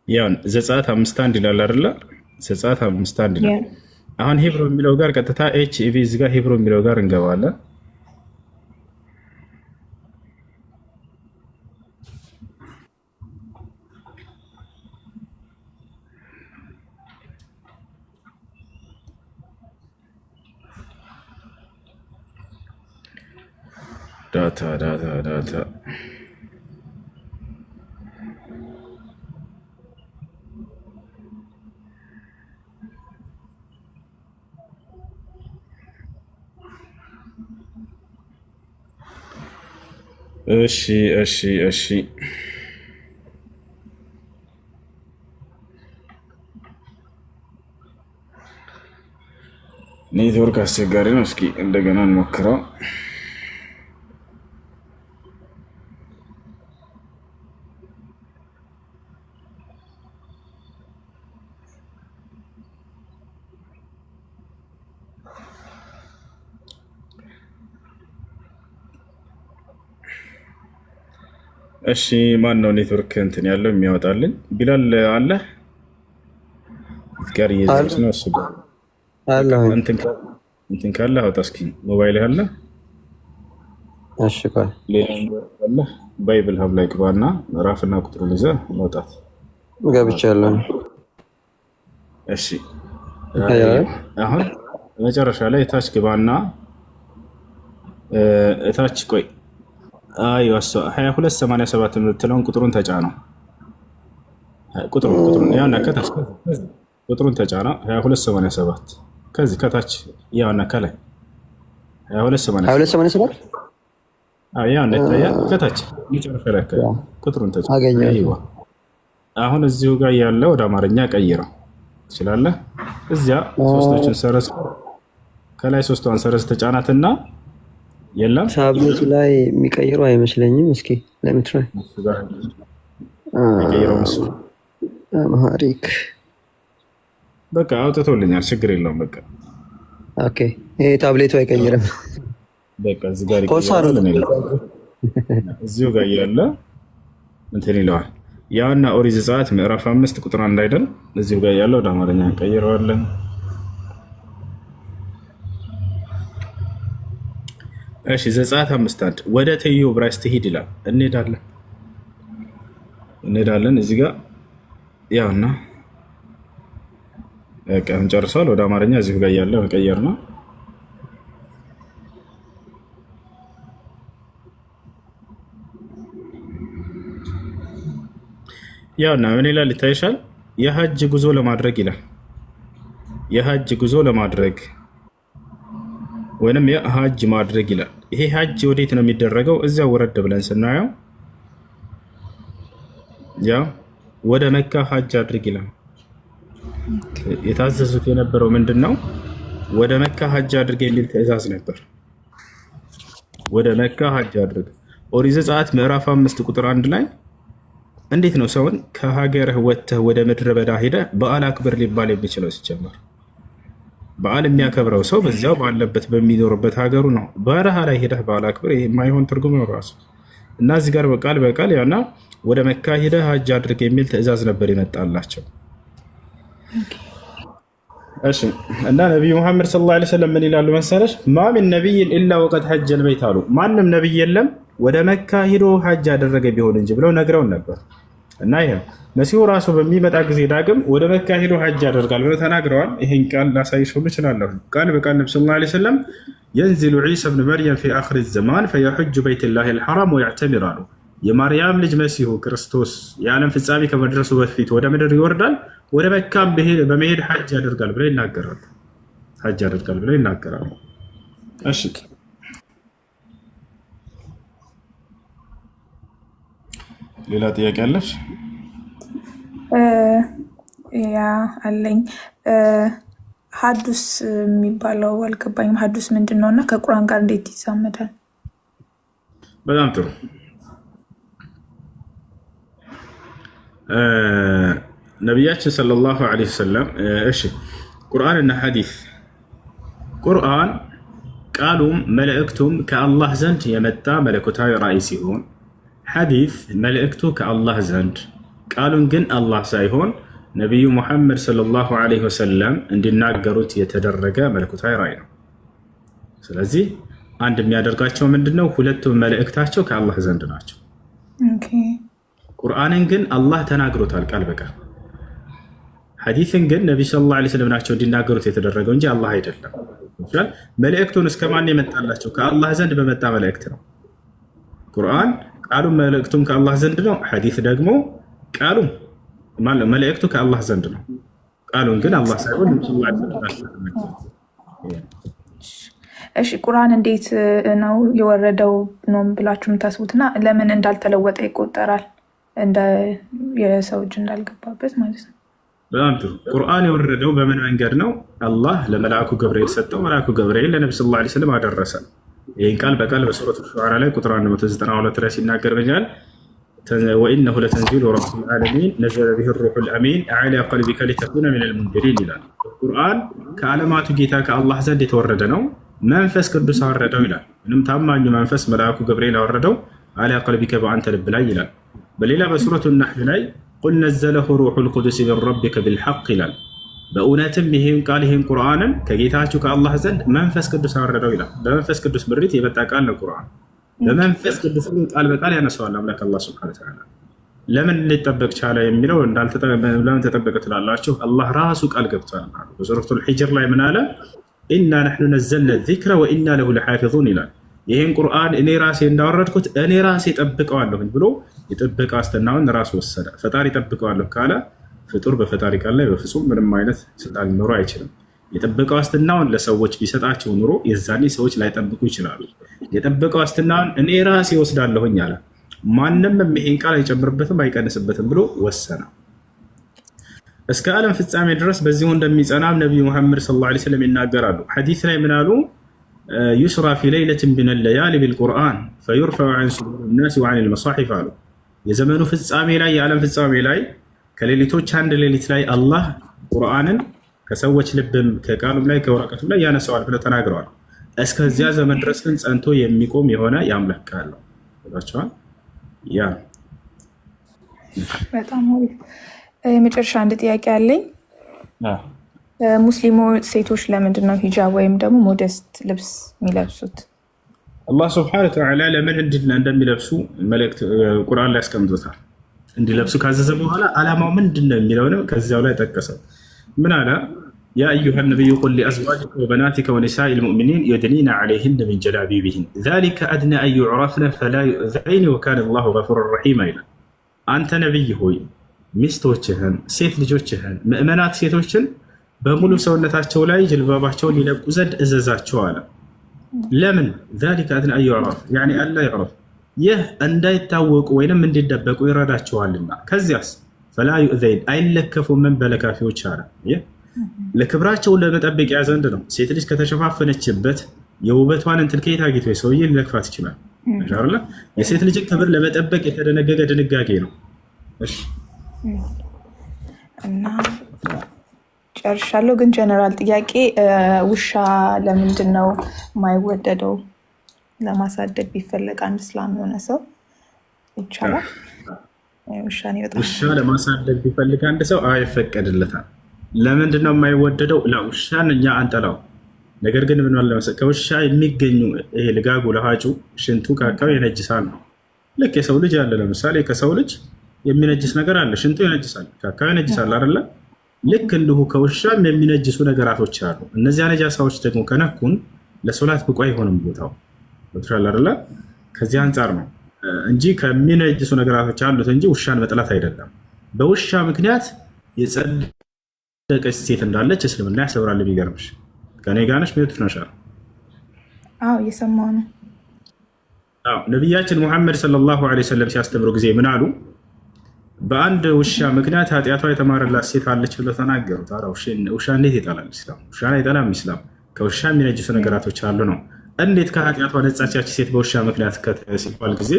ያው ዘጸአት 5:1 ይላል አይደለ? ዘጸአት 5:1 ይላል። አሁን ሄብሮ የሚለው ጋር ቀጥታ ኤችኢቪ እዚህ ጋር ሄብሮ የሚለው ጋር እንገባለን። ዳታ እሺ ኔትወርክ አስቸጋሪ ነው። እስኪ እንደገና እንሞክረው። እሺ ማን ነው ኔትወርክ እንትን ያለው የሚያወጣልኝ? ቢላል አለ ጋር እየዘርስ ነው እሱ ጋር አለ እንትን ካለ አውጣ እስኪ። ሞባይል አለ? እሺ ቆይ ሌላ አለ? ባይብል ሀብ ላይ ግባና ምዕራፍና ቁጥሩን ይዘህ መውጣት ገብቻለሁ። እሺ አሁን መጨረሻ ላይ እታች ግባና እታች ቆይ አይዋ 2287 የምትለውን ቁጥሩን ተጫነው። ቁጥሩን ያውና ከታች ቁጥሩን ተጫነው 2287 ከዚህ ከታች ያውና ከላይ 2287 ያውና ታያ ከታች መጨረሻ ላይ ቁጥሩን ተጫነው። አይዋ አሁን እዚሁ ጋር ያለው ወደ አማርኛ ቀይረው ትችላለህ። እዚያ ሶስቶችን ሰረዝ ከላይ ሶስቷን ሰረዝ ተጫናትና የለም ታብሌቱ ላይ የሚቀይረው አይመስለኝም። እስኪ ለምትራይ የሚቀይረው እሱ አማሪክ በቃ አውጥቶልኛል። ችግር የለውም። በቃ ኦኬ። ይሄ ታብሌቱ አይቀይርም። በቃ እዚህ ጋር ይቀይራል። እዚሁ ጋር ያለ እንትን ይለዋል። ያውና ኦሪት ዘጸአት ምዕራፍ 5 ቁጥር 1 አይደል? እዚሁ ጋር ያለው ወደ አማርኛ እንቀይረዋለን። እሺ ዘጸአት 5:1 ወደ ትይዩ ዕብራይስጥ ሂድ ይላል። እንሄዳለን። እዚህ ጋር ያውና በቃ እንጨርሰዋል። ወደ አማርኛ እዚሁ ጋር ያለው መቀየር ነው። ያውና ምን ይላል ይታይሻል? የሐጅ ጉዞ ለማድረግ ይላል። የሐጅ ጉዞ ለማድረግ ወይንም የሐጅ ማድረግ ይላል። ይሄ ሐጅ ወዴት ነው የሚደረገው? እዚያው ወረድ ብለን ስናየው ያው ወደ መካ ሐጅ አድርግ ይላል። የታዘዙት የነበረው ምንድነው? ወደ መካ ሐጅ አድርግ የሚል ትዕዛዝ ነበር። ወደ መካ ሐጅ አድርግ። ኦሪት ዘጸአት ምዕራፍ 5 ቁጥር 1 ላይ እንዴት ነው ሰውን ከሀገርህ ወጥተህ ወደ ምድረ በዳ ሄደህ በዓል አክብር ሊባል የሚችለው? ሲጀመር በዓል የሚያከብረው ሰው በዚያው ባለበት በሚኖርበት ሀገሩ ነው። በረሃ ላይ ሄደህ በዓል አክብር የማይሆን ትርጉም ነው ራሱ። እና እዚህ ጋር በቃል ያና ወደ መካ ሄደህ ሐጅ አድርግ የሚል ትዕዛዝ ነበር ይመጣላቸው። እሺ እና ነብዩ መሐመድ ሰለላሁ ዐለይሂ ወሰለም ምን ይላሉ መሰለሽ? ማ ሚን ነቢይን ኢላ ወቀድ ሐጀል በይት አሉ። ማንም ነብይ የለም ወደ መካ ሄዶ ሐጅ አደረገ ቢሆን እንጂ ብለው ነግረውን ነበር። እና ይሄ መሲሁ ራሱ በሚመጣ ጊዜ ዳግም ወደ መካ ሄዶ ሐጅ ያደርጋል ብለው ተናግረዋል። ይሄን ቃል ላሳይሽ ሁሉ እችላለሁ። ቃል በቃል ነብዩ ሰለላሁ ዐለይሂ ወሰለም ينزل عيسى ابن مريم في آخر الزمان فيحج بيت الله الحرام ويعتمر አሉ። የማርያም ልጅ መሲሁ ክርስቶስ የዓለም ፍጻሜ ከመድረሱ በፊት ወደ ምድር ይወርዳል፣ ወደ መካም በመሄድ ሐጅ ያደርጋል ብለው ይናገራሉ። ሐጅ ያደርጋል ብለው ይናገራሉ። እሺ ሌላ ጥያቄ አለሽ? ያ አለኝ። ሐዱስ የሚባለው አልገባኝም። ሐዱስ ምንድን ነው እና ከቁርአን ጋር እንዴት ይዛመዳል? በጣም ጥሩ። ነቢያችን ሰለላሁ ዐለይሂ ወሰለም እሺ ቁርአን እና ሐዲስ ቁርአን ቃሉም መልእክቱም ከአላህ ዘንድ የመጣ መለኮታዊ ራእይ ሲሆን ሐዲስ መልእክቱ ከአላህ ዘንድ ቃሉን ግን አላህ ሳይሆን ነቢዩ ሙሐመድ ሰለላሁ ዐለይሂ ወሰለም እንዲናገሩት የተደረገ መለኮታዊ ራእይ ነው። ስለዚህ አንድ የሚያደርጋቸው ምንድነው? ሁለቱም መልእክታቸው ከአላህ ዘንድ ናቸው። ቁርአንን ግን አላህ ተናግሮታል ቃል በቃል። ሐዲስን ግን ነብዩ ሰለላሁ ዐለይሂ ወሰለም ናቸው እንዲናገሩት የተደረገው እንጂ አላህ አይደለም። መልእክቱን እስከማን የመጣላቸው? ከአላህ ዘንድ በመጣ መልእክት ነው። ቁርአን ቃሉም መልእክቱም ከአላህ ዘንድ ነው። ሐዲስ ደግሞ ቃሉም መልእክቱ ከአላህ ዘንድ ነው። ቃሉን ግን አላህ ሳይሆን ነብዩ ሰለላሁ ዐለይሂ ወሰለም። እሺ ቁርአን እንዴት ነው የወረደው ነው ብላችሁ የምታስቡትና ለምን እንዳልተለወጠ ይቆጠራል? እንደ የሰው እጅ እንዳልገባበት ማለት ነው። በጣም ጥሩ። ቁርአን የወረደው በምን መንገድ ነው? አላህ ለመልአኩ ገብርኤል ሰጠው። መልአኩ ገብርኤል ለነብዩ ሰለላሁ ዐለይሂ ወሰለም አደረሰ። ይህን ቃል በቃል በሱረቱ ሹዓራ ላይ ቁጥር 192 ላይ ሲናገር በጃል ወኢነሁ ለተንዚሉ ረቢል ዓለሚን ነዘለ ቢሂ ሩሑል አሚን ዐላ ቀልቢከ ሊተኩነ ሚነል ሙንዚሪን ይላል። ቁርአን ከዓለማቱ ጌታ ከአላህ ዘንድ የተወረደ ነው፣ መንፈስ ቅዱስ አወረደው ይላል። ምንም ታማኙ መንፈስ መልአኩ ገብርኤል አወረደው። አላ ቀልቢከ በአንተ ልብ ላይ ይላል። በሌላ በሱረቱ ነሕል ላይ ቁል ነዘለሁ ሩሑል ቁዱስ ሚን ረቢከ ቢልሐቅ ይላል። በእውነትም ይሄን ቃል ይሄን ቁርአንን ከጌታችሁ ከአላህ ዘንድ መንፈስ ቅዱስ አወረደው ይላል። በመንፈስ ቅዱስ ምሪት የመጣ ቃል ነው ቁርአን። በመንፈስ ቅዱስ ቃል በቃል ያነሳዋል አምላክ አላህ ሱብሓነሁ ወተዓላ። ለምን ሊጠበቅ ቻለ የሚለው ለምን ተጠበቀ ትላላችሁ? አላህ ራሱ ቃል ገብቷል። በሱረቱል ሂጅር ላይ ምን አለ? ኢና ነሕኑ ነዘልና ዚክረ ወኢና ለሁ ለሓፊዙን ይላል። ይህን ቁርአን እኔ ራሴ እንዳወረድኩት እኔ ራሴ ጠብቀዋለሁኝ ብሎ የጥበቃ ዋስትናውን ራሱ ወሰደ። ፈጣሪ ጠብቀዋለሁ ካለ ፍጡር በፈጣሪ ቃል ላይ በፍጹም ምንም አይነት ስልጣን ሊኖረው አይችልም። የጥበቃ ዋስትናውን ለሰዎች ቢሰጣቸው ኑሮ የዛኔ ሰዎች ላይጠብቁ ይችላሉ። የጥበቃ ዋስትናውን እኔ ራሴ ወስዳለሁኝ አለ። ማንም ይሄን ቃል አይጨምርበትም አይቀንስበትም ብሎ ወሰነ። እስከ ዓለም ፍጻሜ ድረስ በዚሁ እንደሚጸናም ነቢዩ ሙሐመድ ሰለላሁ ዐለይሂ ወሰለም ይናገራሉ። ሐዲስ ላይ ምን አሉ? ዩስራ ፊ ለይለትን ሚነ ለያሊ ቢልቁርአን ፈዩርፈዑ ዐን ሱዱሪ ናሲ ወዐኒል መሳሒፍ አሉ። የዘመኑ ፍጻሜ ላይ የዓለም ፍጻሜ ላይ ከሌሊቶች አንድ ሌሊት ላይ አላህ ቁርአንን ከሰዎች ልብም ከቃሉም ላይ ከወረቀቱም ላይ ያነሳዋል ብለው ተናግረዋል። እስከዚያ ዘመን ድረስ ግን ጸንቶ የሚቆም የሆነ የአምላክ ቃል ነው። ያ በጣም አሪፍ። የመጨረሻ አንድ ጥያቄ አለኝ። ሙስሊሙ ሴቶች ለምንድን ነው ሂጃብ ወይም ደግሞ ሞደስት ልብስ የሚለብሱት? አላህ ስብሐነሁ ወተዓላ ለምን እንደሚለብሱ መልእክት ቁርአን ላይ ያስቀምጦታል። እንዲለብሱ ካዘዘ በኋላ ዓላማው ምንድን ነው የሚለውንም ከዚያው ላይ ጠቀሰው። ምን አለ? ያ አዩሃ ነቢዩ ቁል ሊአዝዋጅከ ወበናቲከ ወኒሳኢ ልሙእሚኒን ዩድኒነ ዐለይሂነ ሚን ጀላቢቢሂን ዛሊከ አድና አን ዩዕረፍነ ፈላ ዩእዘይነ ወካነ አላሁ ገፉረን ረሒማ ይላል። አንተ ነቢይ ሆይ ሚስቶችህን፣ ሴት ልጆችህን፣ ምእመናት ሴቶችን በሙሉ ሰውነታቸው ላይ ጅልባባቸውን ሊለቁ ዘንድ እዘዛቸው አለ። ለምን? ዛሊከ አድና አን ዩዕረፍ ያኒ አላ ዩዕረፍ ይህ እንዳይታወቁ ወይንም እንዲደበቁ ይረዳቸዋልና። ከዚያስ ፈላ ዩእዘይን አይለከፉም ምን በለካፊዎች አለ። ለክብራቸውን ለመጠበቂያ ዘንድ ነው። ሴት ልጅ ከተሸፋፈነችበት የውበቷን እንትን ከየት አግኝቶ ሰውዬ ሊለክፋት ይችላል? የሴት ልጅን ክብር ለመጠበቅ የተደነገገ ድንጋጌ ነው። እና ጨርሻለሁ። ግን ጀነራል ጥያቄ ውሻ ለምንድን ነው የማይወደደው? ለማሳደግ ቢፈለግ አንድ እስላም የሆነ ሰው ይቻላል? ውሻ ለማሳደግ ቢፈልግ አንድ ሰው አይፈቀድለታል። ለምንድን ነው የማይወደደው? ውሻን እኛ አንጠላው። ነገር ግን ምን ማለት ነው? ከውሻ የሚገኙ ይሄ ልጋጉ ለሃጩ ሽንቱ ካካው የነጅሳል ነው። ልክ የሰው ልጅ አለ። ለምሳሌ ከሰው ልጅ የሚነጅስ ነገር አለ። ሽንቱ ይነጅሳል፣ ካካው ይነጅሳል አይደለ? ልክ እንዲሁ ከውሻም የሚነጅሱ ነገራቶች አሉ። እነዚያ ነጃሳዎች ደግሞ ከነኩን ለሶላት ብቁ አይሆንም ቦታው ወጥቷል አይደለ? ከዚህ አንጻር ነው እንጂ ከሚነጅሱ ነገራቶች አሉት እንጂ ውሻን መጥላት አይደለም። በውሻ ምክንያት የጸደቀች ሴት እንዳለች እስልምና ያስተምራል። ቢገርምሽ ከኔ ጋር ነሽ ሚዩት ነሻል? አዎ እየሰማሁ ነው። አዎ ነብያችን ሙሐመድ ሰለላሁ ዐለይሂ ወሰለም ሲያስተምሩ ጊዜ ምን አሉ? በአንድ ውሻ ምክንያት ኃጢአቷ የተማረላት ሴት አለች ብለው ተናገሩ። ታዲያ ውሻ እንዴት ይጠላል ኢስላም? ውሻን አይጠላም ኢስላም። ከውሻ የሚነጅሱ ነገራቶች አሉ ነው። እንዴት ከኃጢአቷ ነጻቻች ሴት በውሻ ምክንያት ሲባል ጊዜ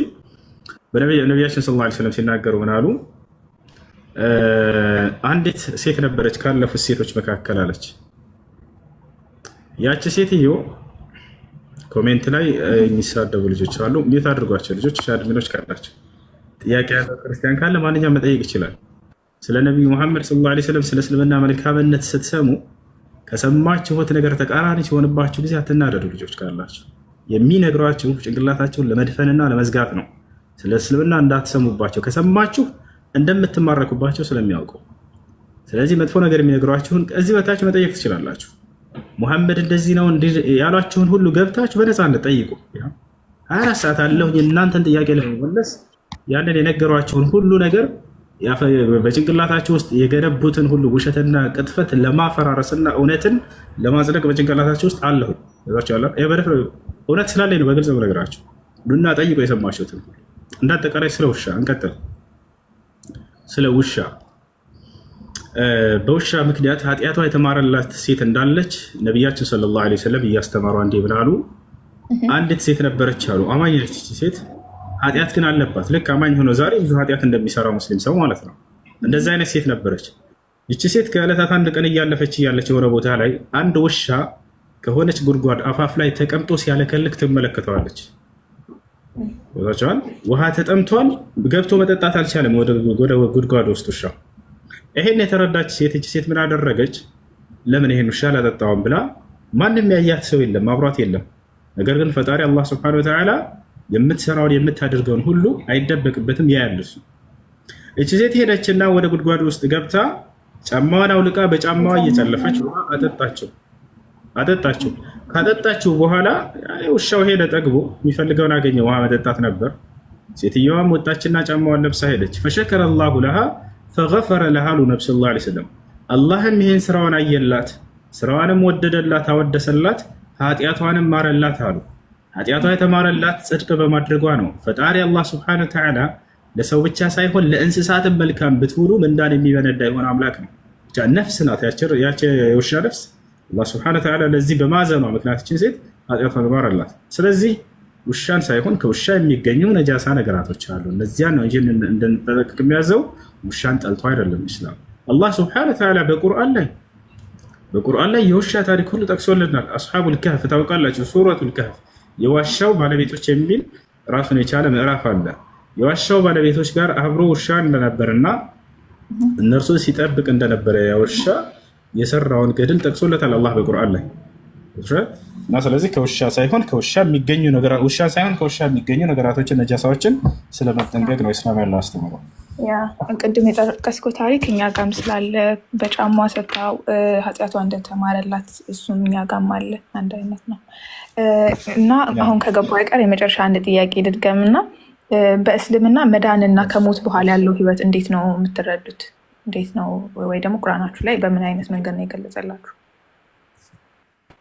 በነቢያችን ሰለላሁ ዐለይሂ ወሰለም ሲናገሩ ምን አሉ? አንዲት ሴት ነበረች ካለፉት ሴቶች መካከል አለች። ያቺ ሴትዮ ኮሜንት ላይ የሚሳደቡ ልጆች አሉ። እንዴት አድርጓቸው ልጆች አድሚኖች ካላቸው ጥያቄ ያለው ክርስቲያን ካለ ማንኛውም መጠየቅ ይችላል። ስለ ነቢዩ ሙሐመድ ሰለላሁ ዐለይሂ ወሰለም ስለ እስልምና መልካምነት ስትሰሙ ከሰማችሁት ነገር ተቃራኒ ሲሆንባችሁ ጊዜ አትናደዱ። ልጆች ካላችሁ የሚነግሯችሁ ጭንቅላታቸውን ለመድፈንና ለመዝጋት ነው። ስለ እስልምና እንዳትሰሙባቸው ከሰማችሁ እንደምትማረኩባቸው ስለሚያውቁ። ስለዚህ መጥፎ ነገር የሚነግሯችሁን ከዚህ በታች መጠየቅ ትችላላችሁ። ሙሐመድ እንደዚህ ነው ያሏችሁን ሁሉ ገብታችሁ በነፃነት ጠይቁ። 24 ሰዓት አለሁ እናንተን ጥያቄ ለመመለስ ያንን የነገሯችሁን ሁሉ ነገር በጭንቅላታችሁ ውስጥ የገነቡትን ሁሉ ውሸትና ቅጥፈት ለማፈራረስና እውነትን ለማጽደቅ በጭንቅላታችሁ ውስጥ አለሁ። እውነት ስላለኝ ነው በግልጽ ነገራችሁ። ዱና ጠይቆ የሰማችሁትን እንዳጠቃላይ ስለ ውሻ እንቀጥል። ስለ ውሻ በውሻ ምክንያት ኃጢአቷ የተማረላት ሴት እንዳለች ነቢያችን ሰለላሁ ዐለይሂ ወሰለም እያስተማሩ እንዲህ ብላሉ። አንዲት ሴት ነበረች አሉ። አማኝ ነች ሴት፣ ኃጢአት ግን አለባት። ልክ አማኝ ሆኖ ዛሬ ብዙ ኃጢአት እንደሚሰራ ሙስሊም ሰው ማለት ነው። እንደዚህ አይነት ሴት ነበረች። ይቺ ሴት ከዕለታት አንድ ቀን እያለፈች የሆነ ቦታ ላይ አንድ ውሻ ከሆነች ጉድጓድ አፋፍ ላይ ተቀምጦ ሲያለከልክ ትመለከተዋለች። ወጣቻን ውሃ ተጠምቷል ገብቶ መጠጣት አልቻለም ወደ ጉድጓድ ውስጥ ውሻው ይሄን የተረዳች ሴት ምን አደረገች ለምን ይሄን ውሻ አላጠጣውም ብላ ማንንም ያያት ሰው የለም አብሯት የለም ነገር ግን ፈጣሪ አላህ Subhanahu Wa Ta'ala የምትሰራውን የምታደርገውን ሁሉ አይደበቅበትም ያያልሱ እቺ ሴት ሄደችና ወደ ጉድጓድ ውስጥ ገብታ ጫማዋን አውልቃ በጫማዋ እየጨለፈች ውሃ አጠጣችው ካጠጣችው በኋላ ውሻው ሄደ ጠግቦ የሚፈልገውን አገኘ ውሃ መጠጣት ነበር ሴትየዋም ወጣችና ጫማዋን ለብሳ ሄደች فشكر الله لها فغفر لها ነብዩ ሰለላሁ ዐለይሂ ወሰለም አላህም ይሄን ስራዋን አየላት ስራዋንም ወደደላት አወደሰላት ኃጢያቷንም ማረላት አሉ ኃጢያቷ የተማረላት ጽድቅ በማድረጓ ነው ፈጣሪ አላህ Subhanahu Wa Ta'ala ለሰው ብቻ ሳይሆን ለእንስሳትም መልካም ብትውሉ ምንዳን የሚበነዳ ይሆን አምላክ ነው ብቻ ነፍስ ናት ያቺ የውሻ ነፍስ አላህ Subhanahu Wa Ta'ala ለዚህ በማዘኗ ምክንያቱም ሴት ኃጢያቷን ማረላት ስለዚህ ውሻን ሳይሆን ከውሻ የሚገኙ ነጃሳ ነገራቶች አሉ እነዚያ ነው እንጂ እንደንጠለቅ የሚያዘው ውሻን ጠልቶ አይደለም ኢስላም አላህ Subhanahu Wa Ta'ala በቁርአን ላይ የውሻ ታሪክ ሁሉ ጠቅሶልናል አስሐቡል ከህፍ ታውቃላችሁ ሱረቱል ከህፍ የዋሻው ባለቤቶች የሚል ራሱን የቻለ ምዕራፍ አለ የዋሻው ባለቤቶች ጋር አብሮ ውሻ እንደነበርና እነርሱ ሲጠብቅ እንደነበረ ያውሻ የሰራውን ገድል ጠቅሶለታል አላህ በቁርአን ላይ እና ስለዚህ ከውሻ ሳይሆን ከውሻ የሚገኙ ነገራቶችን ነጃሳዎችን ስለመጠንቀቅ ነው እስላም ያለው አስተምሮ ያ ቅድም የጠቀስከው ታሪክ እኛ ጋም ስላለ በጫማዋ ሰጣው ኃጢያቷ እንደተማረላት እሱም እኛ ጋም አለ አንድ አይነት ነው እና አሁን ከገባው አይቀር የመጨረሻ አንድ ጥያቄ ልድገምና በእስልምና መዳንና ከሞት በኋላ ያለው ህይወት እንዴት ነው የምትረዱት እንዴት ነው ወይ ደግሞ ቁርአናችሁ ላይ በምን አይነት መንገድ ነው የገለጸላችሁ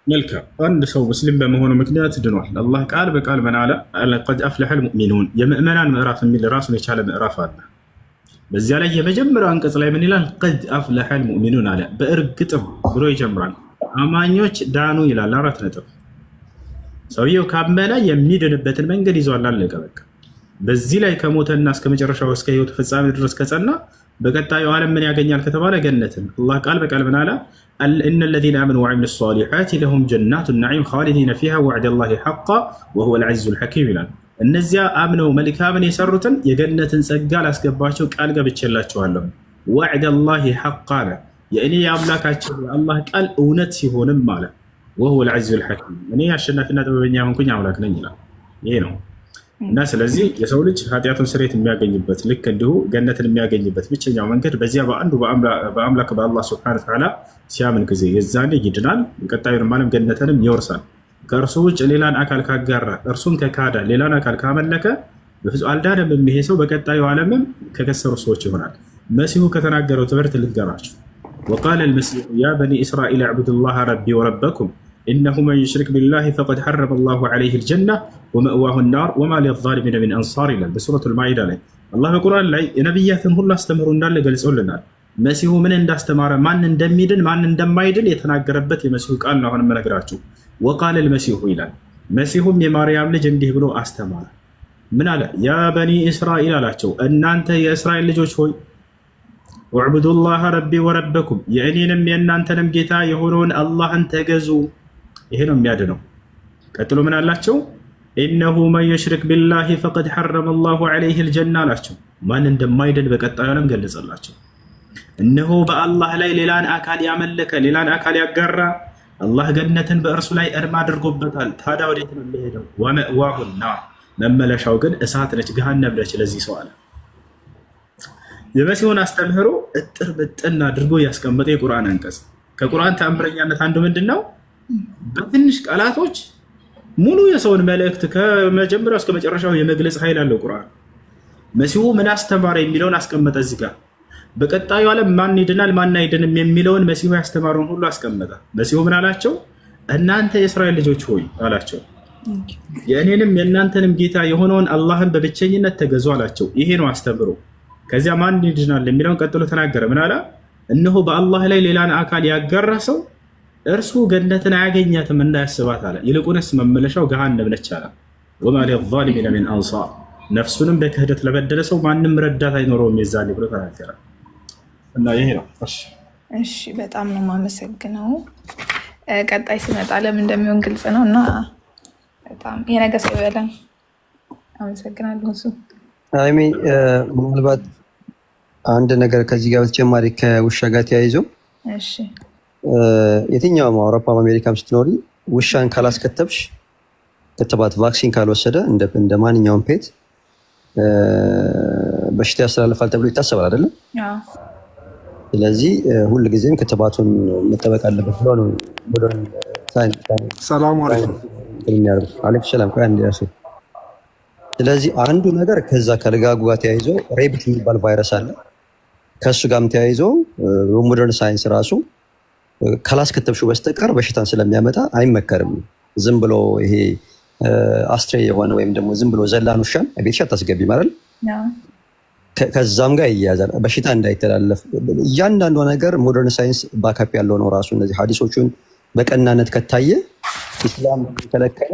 መልካም አንድ ሰው ሙስሊም በመሆኑ ምክንያት ድኗል አላህ ቃል በቃል ምን አለ ለቀድ አፍለሐ المؤمنون የምእመናን ምዕራፍ የሚል ራሱን የቻለ ምዕራፍ አለ በዚያ ላይ የመጀመሪያው አንቀጽ ላይ ምን ይላል قد أفلح المؤمنون አለ በእርግጥም ብሎ ይጀምራል አማኞች ዳኑ ይላል አራት ነጥብ ሰውየው ካመነ የሚድንበትን መንገድ ይዟል አለቀ በቃ በዚህ ላይ ከሞተና እስከ መጨረሻው እስከ ህይወት ፍጻሜ ድረስ ከጸና በቀጣዩ ዓለም ምን ያገኛል ከተባለ ገነትን አላህ ቃል በቃል ምን አለ ان الذين امنوا وعملوا الصالحات لهم جنات النعيم خالدين فيها وعد الله حقا وهو العزيز الحكيم ይላል እነዚያ አምነው መልካምን የሰሩትን የገነትን ጸጋ ላስገባቸው ቃል ገብቼላቸዋለሁ وعد الله حقا የእኔ የአምላካቸው የአላህ ቃል እውነት ሲሆንም ማለት وهو العزيز الحكيم እኔ አሸናፊና ጥበበኛ ሆንኩኝ አምላክ ነኝ ይላል ይሄ ነው እና ስለዚህ የሰው ልጅ ኃጢያቱን ስርየት የሚያገኝበት ልክ እንዲሁ ገነትን የሚያገኝበት ብቸኛው መንገድ በዚያ በአንዱ በአምላክ በአላህ Subhanahu Wa Ta'ala ሲያምን ጊዜ የዛኔ ይድናል የቀጣዩን ዓለም ገነትንም ይወርሳል ከእርሱ ውጭ ሌላን አካል ካጋራ እርሱን ከካዳ ሌላን አካል ካመለከ በፍጹም አልዳነም ይሄ ሰው በቀጣዩ ዓለምም ከከሰሩ ሰዎች ይሆናል መሲሁ ከተናገረው ትምህርት ልንገራችሁ وقال المسيح يا بني إسرائيل اعبدوا الله ربي وربكم إنه من يشرك بالله فقد حرم الله عليه الجنة ومأواه النار وما للظالمين من أنصار له بسورة المائدة ላይ አላህ በቁርአን ላይ የነብያትን ሁሉ አስተምሮ እንዳለ ገልጾልናል መሲሁ ምን እንዳስተማረ ማን እንደሚድን ማን እንደማይድን የተናገረበት የመሲሁ ቃል ነው አሁን መነግራችሁ وقال المسيح ይላል መሲሁም የማርያም ልጅ እንዲህ ብሎ አስተማረ ምን አለ ያ በኒ እስራኤል አላቸው እናንተ የእስራኤል ልጆች ሆይ اعبدوا الله ربي وربكم የእኔንም የእናንተንም ጌታ የሆነውን አላህን ተገዙ ይሄ ነው የሚያድነው ቀጥሎ ምን አላቸው إنه من يشرك بالله فقد حرم الله عليه الجنة አላቸው ማን እንደማይድን በቀጣዩ ዓለም ገለጸላቸው እነሆ በአላህ ላይ ሌላን አካል ያመለከ ሌላን አካል ያጋራ አላህ ገነትን በእርሱ ላይ እርም አድርጎበታል ታዲያ ወዴት ነው የሚሄደው ومأواه النار መመለሻው ግን እሳት ነች ገሃነም ነች ለዚህ ሰው አለ የመሲሁን አስተምህሮ እጥር በጥና አድርጎ ያስቀመጠ የቁርአን አንቀጽ ከቁርአን ተአምረኛነት አንዱ ምንድነው በትንሽ ቃላቶች ሙሉ የሰውን መልእክት ከመጀመሪያው እስከ መጨረሻው የመግለጽ ኃይል አለው ቁርአን መሲሁ ምን አስተማረ የሚለውን አስቀመጠ እዚህ ጋር በቀጣዩ ዓለም ማን ይድናል ማን አይድንም የሚለውን መሲሁ ያስተማረውን ሁሉ አስቀመጠ መሲሁ ምን አላቸው እናንተ የእስራኤል ልጆች ሆይ አላቸው የእኔንም የእናንተንም ጌታ የሆነውን አላህን በብቸኝነት ተገዙ አላቸው ይሄ ነው አስተምሮ ከዚያ ማን ይድናል የሚለውን ቀጥሎ ተናገረ ምን አለ እነሆ በአላህ ላይ ሌላን አካል ያጋራ ሰው እርሱ ገነትን አያገኛትም እንዳያስባት አለ ይልቁንስ መመለሻው ገሃነም ነች አለ وما للظالمين من انصار ነፍሱንም በክህደት ለበደለ ሰው ማንም ረዳት አይኖረውም የዛኔ ብሎ ተናገረ እና ይሄ ነው እሺ በጣም ነው የማመሰግነው ቀጣይ ሲመጣ ለምን እንደሚሆን ግልጽ ነው እና በጣም የነገ ሰው ይበለን አመሰግናለሁ። እሱ አይሚ ምናልባት አንድ ነገር ከዚህ ጋር በተጨማሪ ከውሻ ጋር ተያይዞ እሺ የትኛውም አውሮፓ አሜሪካም ስትኖሪ ውሻን ካላስከተብሽ ክትባት ቫክሲን ካልወሰደ እንደ ማንኛውም ፔት በሽታ ያስተላልፋል ተብሎ ይታሰባል አይደለም? ስለዚህ ሁል ጊዜም ክትባቱን መጠበቅ አለበት ብሎ ነው ሞደርን ሳይንስ ሰላም አለይኩም አለይኩም ሰላም ቆይ አንዴ ያሰ ስለዚህ አንዱ ነገር ከዛ ከልጋጉ ጋር ተያይዞ ሬቢት የሚባል ቫይረስ አለ። ከሱ ጋርም ተያይዞ ሞደርን ሳይንስ ራሱ ካላስከተብሽው በስተቀር በሽታን ስለሚያመጣ አይመከርም። ዝም ብሎ ይሄ አስትሬ የሆነ ወይም ደግሞ ዝም ብሎ ዘላን ውሻን ቤትሽ አታስገቢ ማለት ከዛም ጋር ይያዛል በሽታ እንዳይተላለፍ። እያንዳንዱ ነገር ሞደርን ሳይንስ ባካፕ ያለው ነው ራሱ። እነዚህ ሐዲሶቹን በቀናነት ከታየ ኢስላም ከለከለ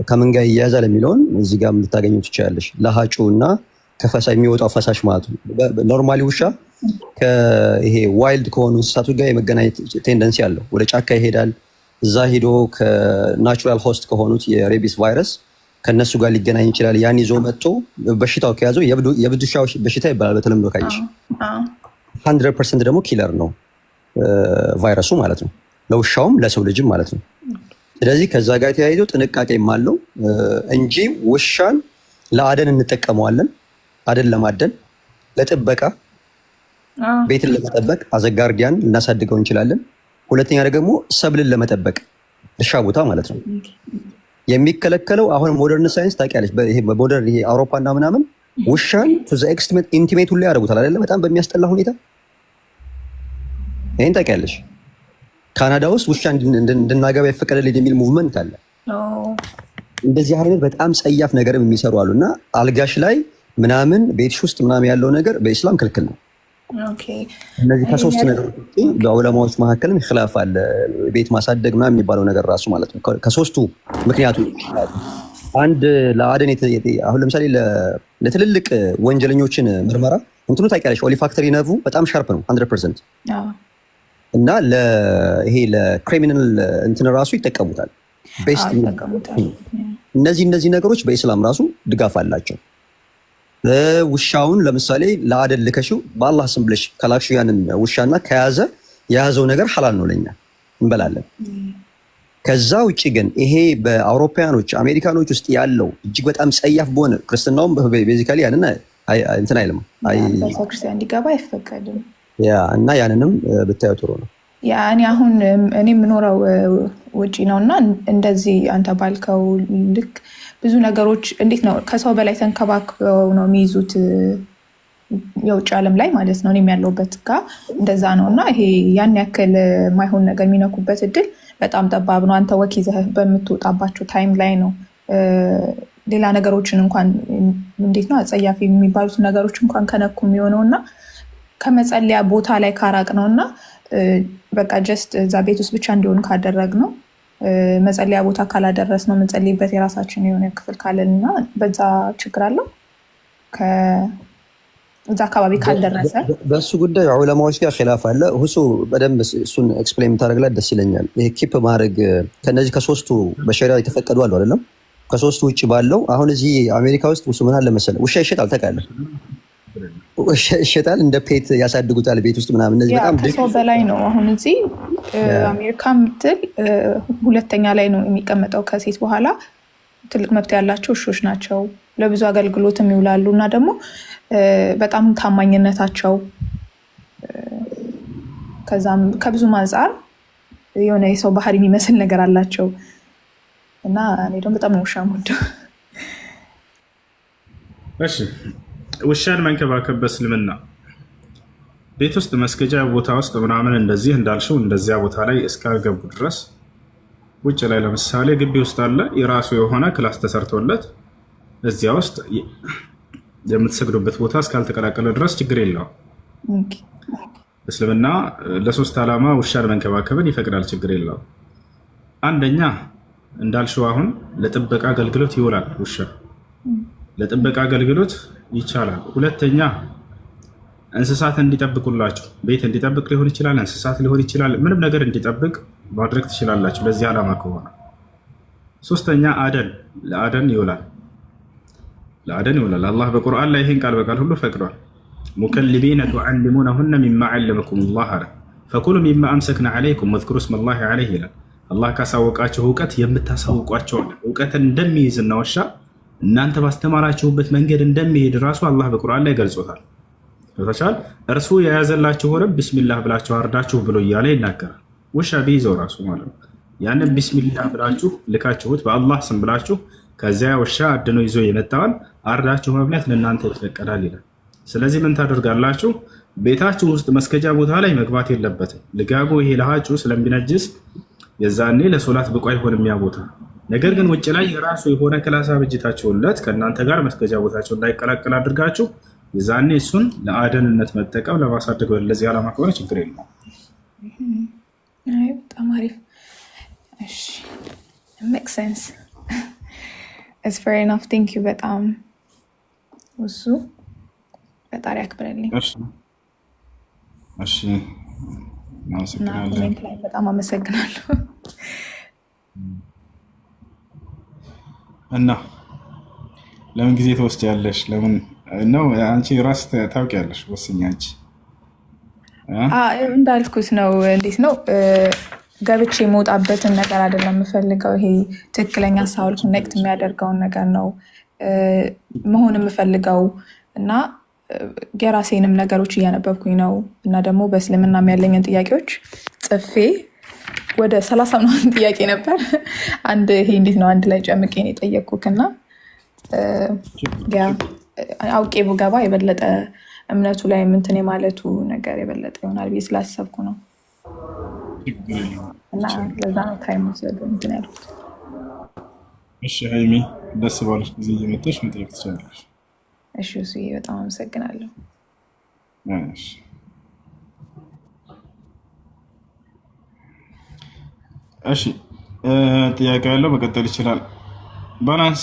ከምን ጋር ይያዛል የሚለውን እዚህ ጋር ልታገኙ ትችላለሽ። ለሃጩ እና ከፈሳ የሚወጣው ፈሳሽ ማለት ነው። ኖርማሊ ውሻ ከይሄ ዋይልድ ከሆኑ እንስሳቶች ጋር የመገናኘት ቴንደንሲ አለው። ወደ ጫካ ይሄዳል። እዛ ሄዶ ከናቹራል ሆስት ከሆኑት የሬቢስ ቫይረስ ከነሱ ጋር ሊገናኝ ይችላል። ያን ይዞ መጥቶ በሽታው ከያዘው የብድ ውሻ በሽታ ይባላል በተለምዶ ካየሽ። 100% ደግሞ ኪለር ነው ቫይረሱ ማለት ነው፣ ለውሻውም ለሰው ልጅም ማለት ነው። ስለዚህ ከዛ ጋር ተያይዞ ጥንቃቄም አለው እንጂ ውሻን ለአደን እንጠቀመዋለን። አደን ለማደን፣ ለጥበቃ፣ ቤትን ለመጠበቅ አዘጋርዲያን ልናሳድገው እንችላለን። ሁለተኛ ደግሞ ሰብልን ለመጠበቅ እርሻ ቦታ ማለት ነው። የሚከለከለው አሁን ሞደርን ሳይንስ ታውቂያለሽ፣ ይሄ በሞደርን ይሄ አውሮፓና ምናምን ውሻን ቱ ዘ ኤክስትሪም ኢንቲሜት ሁሉ ያደርጉታል አይደለ? በጣም በሚያስጠላ ሁኔታ ይሄን ታውቂያለሽ። ካናዳ ውስጥ ውሻ እንድናገባ ይፈቀደልኝ የሚል ሙቭመንት አለ። እንደዚህ አይነት በጣም ጸያፍ ነገርም የሚሰሩ አሉና አልጋሽ ላይ ምናምን ቤትሽ ውስጥ ምናምን ያለው ነገር በኢስላም ክልክል ነው። እነዚህ ከሶስት ነገሮች በዑለማዎች መካከልም ኺላፍ አለ። ቤት ማሳደግ ምናምን የሚባለው ነገር ራሱ ማለት ነው ከሶስቱ ምክንያቶች አንድ ለአደን አሁን ለምሳሌ ለትልልቅ ወንጀለኞችን ምርመራ እንትኑ ታውቂያለሽ፣ ኦሊፋክተሪ ነርቭ በጣም ሻርፕ ነው 100% እና ይሄ ለክሪሚናል እንትን ራሱ ይጠቀሙታል። እነዚህ ነገሮች በኢስላም ራሱ ድጋፍ አላቸው። ውሻውን ለምሳሌ ለአደን ልከሽው በአላህ ስም ብለሽ ከላክሽው ያንን ውሻና ከያዘ የያዘው ነገር ሐላል ነው ለኛ እንበላለን። ከዛ ውጪ ግን ይሄ በአውሮፓያኖች አሜሪካኖች ውስጥ ያለው እጅግ በጣም ጸያፍ በሆነ ክርስትናውም ቤዚካሊ ያንን እንትን አይልም ክርስቲያን እንዲገባ አይፈቀድም። ያ እና ያንንም ብታዩ ጥሩ ነው። ያ እኔ የምኖረው ውጪ ነውና እንደዚህ አንተ ባልከው ልክ ብዙ ነገሮች እንዴት ነው ከሰው በላይ ተንከባክበው ነው የሚይዙት የውጭ ዓለም ላይ ማለት ነው። እኔም ያለሁበት ጋር እንደዛ ነውና ይሄ ያን ያክል ማይሆን ነገር የሚነኩበት እድል በጣም ጠባብ ነው። አንተ ወክ ይዘህ በምትወጣባቸው ታይም ላይ ነው ሌላ ነገሮችን እንኳን እንዴት ነው አጸያፊ የሚባሉት ነገሮች እንኳን ከነኩ የሚሆነውና ከመጸለያ ቦታ ላይ ካራቅ ነውና በቃ ጀስት እዛ ቤት ውስጥ ብቻ እንዲሆን ካደረግ ነው መጸለያ ቦታ ካላደረስ ነው የምንጸልይበት የራሳችን የሆነ ክፍል ካለንና በዛ ችግር አለው ከዛ አካባቢ ካልደረሰ በሱ ጉዳይ ዑለማዎች ጋር ኺላፍ አለ። ሁሱ በደንብ እሱን ኤክስፕሌን ታደርግላት ደስ ይለኛል። ይሄ ኪፕ ማድረግ ከነዚህ ከሶስቱ በሸሪዓ የተፈቀዱ አሉ አይደለም? ከሶስቱ ውጪ ባለው አሁን እዚህ አሜሪካ ውስጥ ሁሱ ምን አለ መሰለህ ውሻ ይሸጣል ታውቃለህ? ውሻ ይሸጣል፣ እንደ ፔት ያሳድጉታል ቤት ውስጥ ምናምን። እነዚህ በጣም ከሰው በላይ ነው። አሁን እዚህ አሜሪካ ምትል ሁለተኛ ላይ ነው የሚቀመጠው ከሴት በኋላ። ትልቅ መብት ያላቸው ውሾች ናቸው። ለብዙ አገልግሎትም ይውላሉ እና ደግሞ በጣም ታማኝነታቸው ከዛም ከብዙ አንፃር የሆነ የሰው ባህሪ የሚመስል ነገር አላቸው እና እኔ ደግሞ በጣም ነው ውሻ የምወደው። እሺ ውሻን መንከባከብ በእስልምና ቤት ውስጥ መስገጃ ቦታ ውስጥ ምናምን እንደዚህ እንዳልሽው እንደዚያ ቦታ ላይ እስካልገቡ ድረስ ውጭ ላይ ለምሳሌ ግቢ ውስጥ አለ የራሱ የሆነ ክላስ ተሰርቶለት እዚያ ውስጥ የምትሰግዱበት ቦታ እስካልተቀላቀለ ድረስ ችግር የለውም። እስልምና ለሶስት ዓላማ ውሻን መንከባከብን ይፈቅዳል፣ ችግር የለውም። አንደኛ እንዳልሽው አሁን ለጥበቃ አገልግሎት ይውላል። ውሻ ለጥበቃ አገልግሎት ይቻላል። ሁለተኛ እንስሳት እንዲጠብቁላችሁ ቤት እንዲጠብቅ ሊሆን ይችላል፣ እንስሳት ሊሆን ይችላል፣ ምንም ነገር እንዲጠብቅ ማድረግ ትችላላችሁ ለዚህ ዓላማ ከሆነ። ሶስተኛ ለአደን ይውላል። ለአደን ይውላል። አላህ በቁርአን ላይ ይህን ቃል በቃል ሁሉ ፈቅዷል። ሙከልቢነ ቱዓሊሙነሁነ ሚማ ዐለመኩም ላህ አለ። ፈኩሉ ሚማ አምሰክና ዐለይኩም ወዝኩሩ ስመላሂ ዐለይህ ይላል። አላህ ካሳወቃቸው እውቀት የምታሳውቋቸው አለ። እውቀትን እንደሚይዝና ውሻ እናንተ ባስተማራችሁበት መንገድ እንደሚሄድ ራሱ አላህ በቁርአን ላይ ገልጾታል። ተቻል እርሱ የያዘላችሁ ሆነ ቢስሚላህ ብላችሁ አርዳችሁ ብሎ እያለ ይናገራል። ውሻ ቢይዘው ራሱ ማለት ነው። ያንን ቢስሚላህ ብላችሁ ልካችሁት በአላህ ስም ብላችሁ ከዚያ ውሻ አድኖ ይዞ የመጣውን አርዳችሁ መብላት ለእናንተ ይፈቀዳል ይላል። ስለዚህ ምን ታደርጋላችሁ? ቤታችሁ ውስጥ መስገጃ ቦታ ላይ መግባት የለበትም። ልጋጉ ይሄ ለሃችሁ ስለሚነጅስ የዛኔ ለሶላት ብቁ አይሆንም ያ ቦታ። ነገር ግን ውጭ ላይ የራሱ የሆነ ክላስ አብጅታችሁለት ከእናንተ ጋር መስገጃ ቦታቸው እንዳይቀላቀል አድርጋችሁ የዛኔ እሱን ለአደንነት መጠቀም ለማሳደግ ለዚህ ዓላማ ከሆነ ችግር የለም። በጣም አሪፍ። እሺ ሜክ ሴንስ ኢትስ ፌር ኢናፍ ቴንክ ዩ በጣም እሱ ፈጣሪ ያክብረልኝ። እሺ እናመሰግናለን። በጣም አመሰግናለሁ። እና ለምን ጊዜ ትወስጃለሽ? ለምን ነው አንቺ ራስ ታውቂያለሽ? ወስኛ አንቺ እንዳልኩት ነው። እንዴት ነው ገብቼ የመውጣበትን ነገር አይደለም የምፈልገው። ይሄ ትክክለኛ ሳውል ኮኔክት የሚያደርገውን ነገር ነው መሆን የምፈልገው እና የራሴንም ነገሮች እያነበብኩኝ ነው እና ደግሞ በእስልምና ያለኝን ጥያቄዎች ጽፌ ወደ 30 ምናምን ጥያቄ ነበር። ይሄ እንዴት ነው አንድ ላይ ጨምቄ ነው የጠየቅኩት እና አውቄ ብገባ የበለጠ እምነቱ ላይ ምንትን የማለቱ ነገር የበለጠ ይሆናል ብዬ ስላሰብኩ ነው እና ለዛ ነው ታይም ወሰዱ እንትን ያልኩት። እሺ ሀይሚ ደስ ባለሽ ጊዜ እየመጣሽ መጠየቅ ትችላለሽ። እሺ እሱ በጣም አመሰግናለሁ። እሺ ጥያቄ ያለው መቀጠል ይችላል። ባላንስ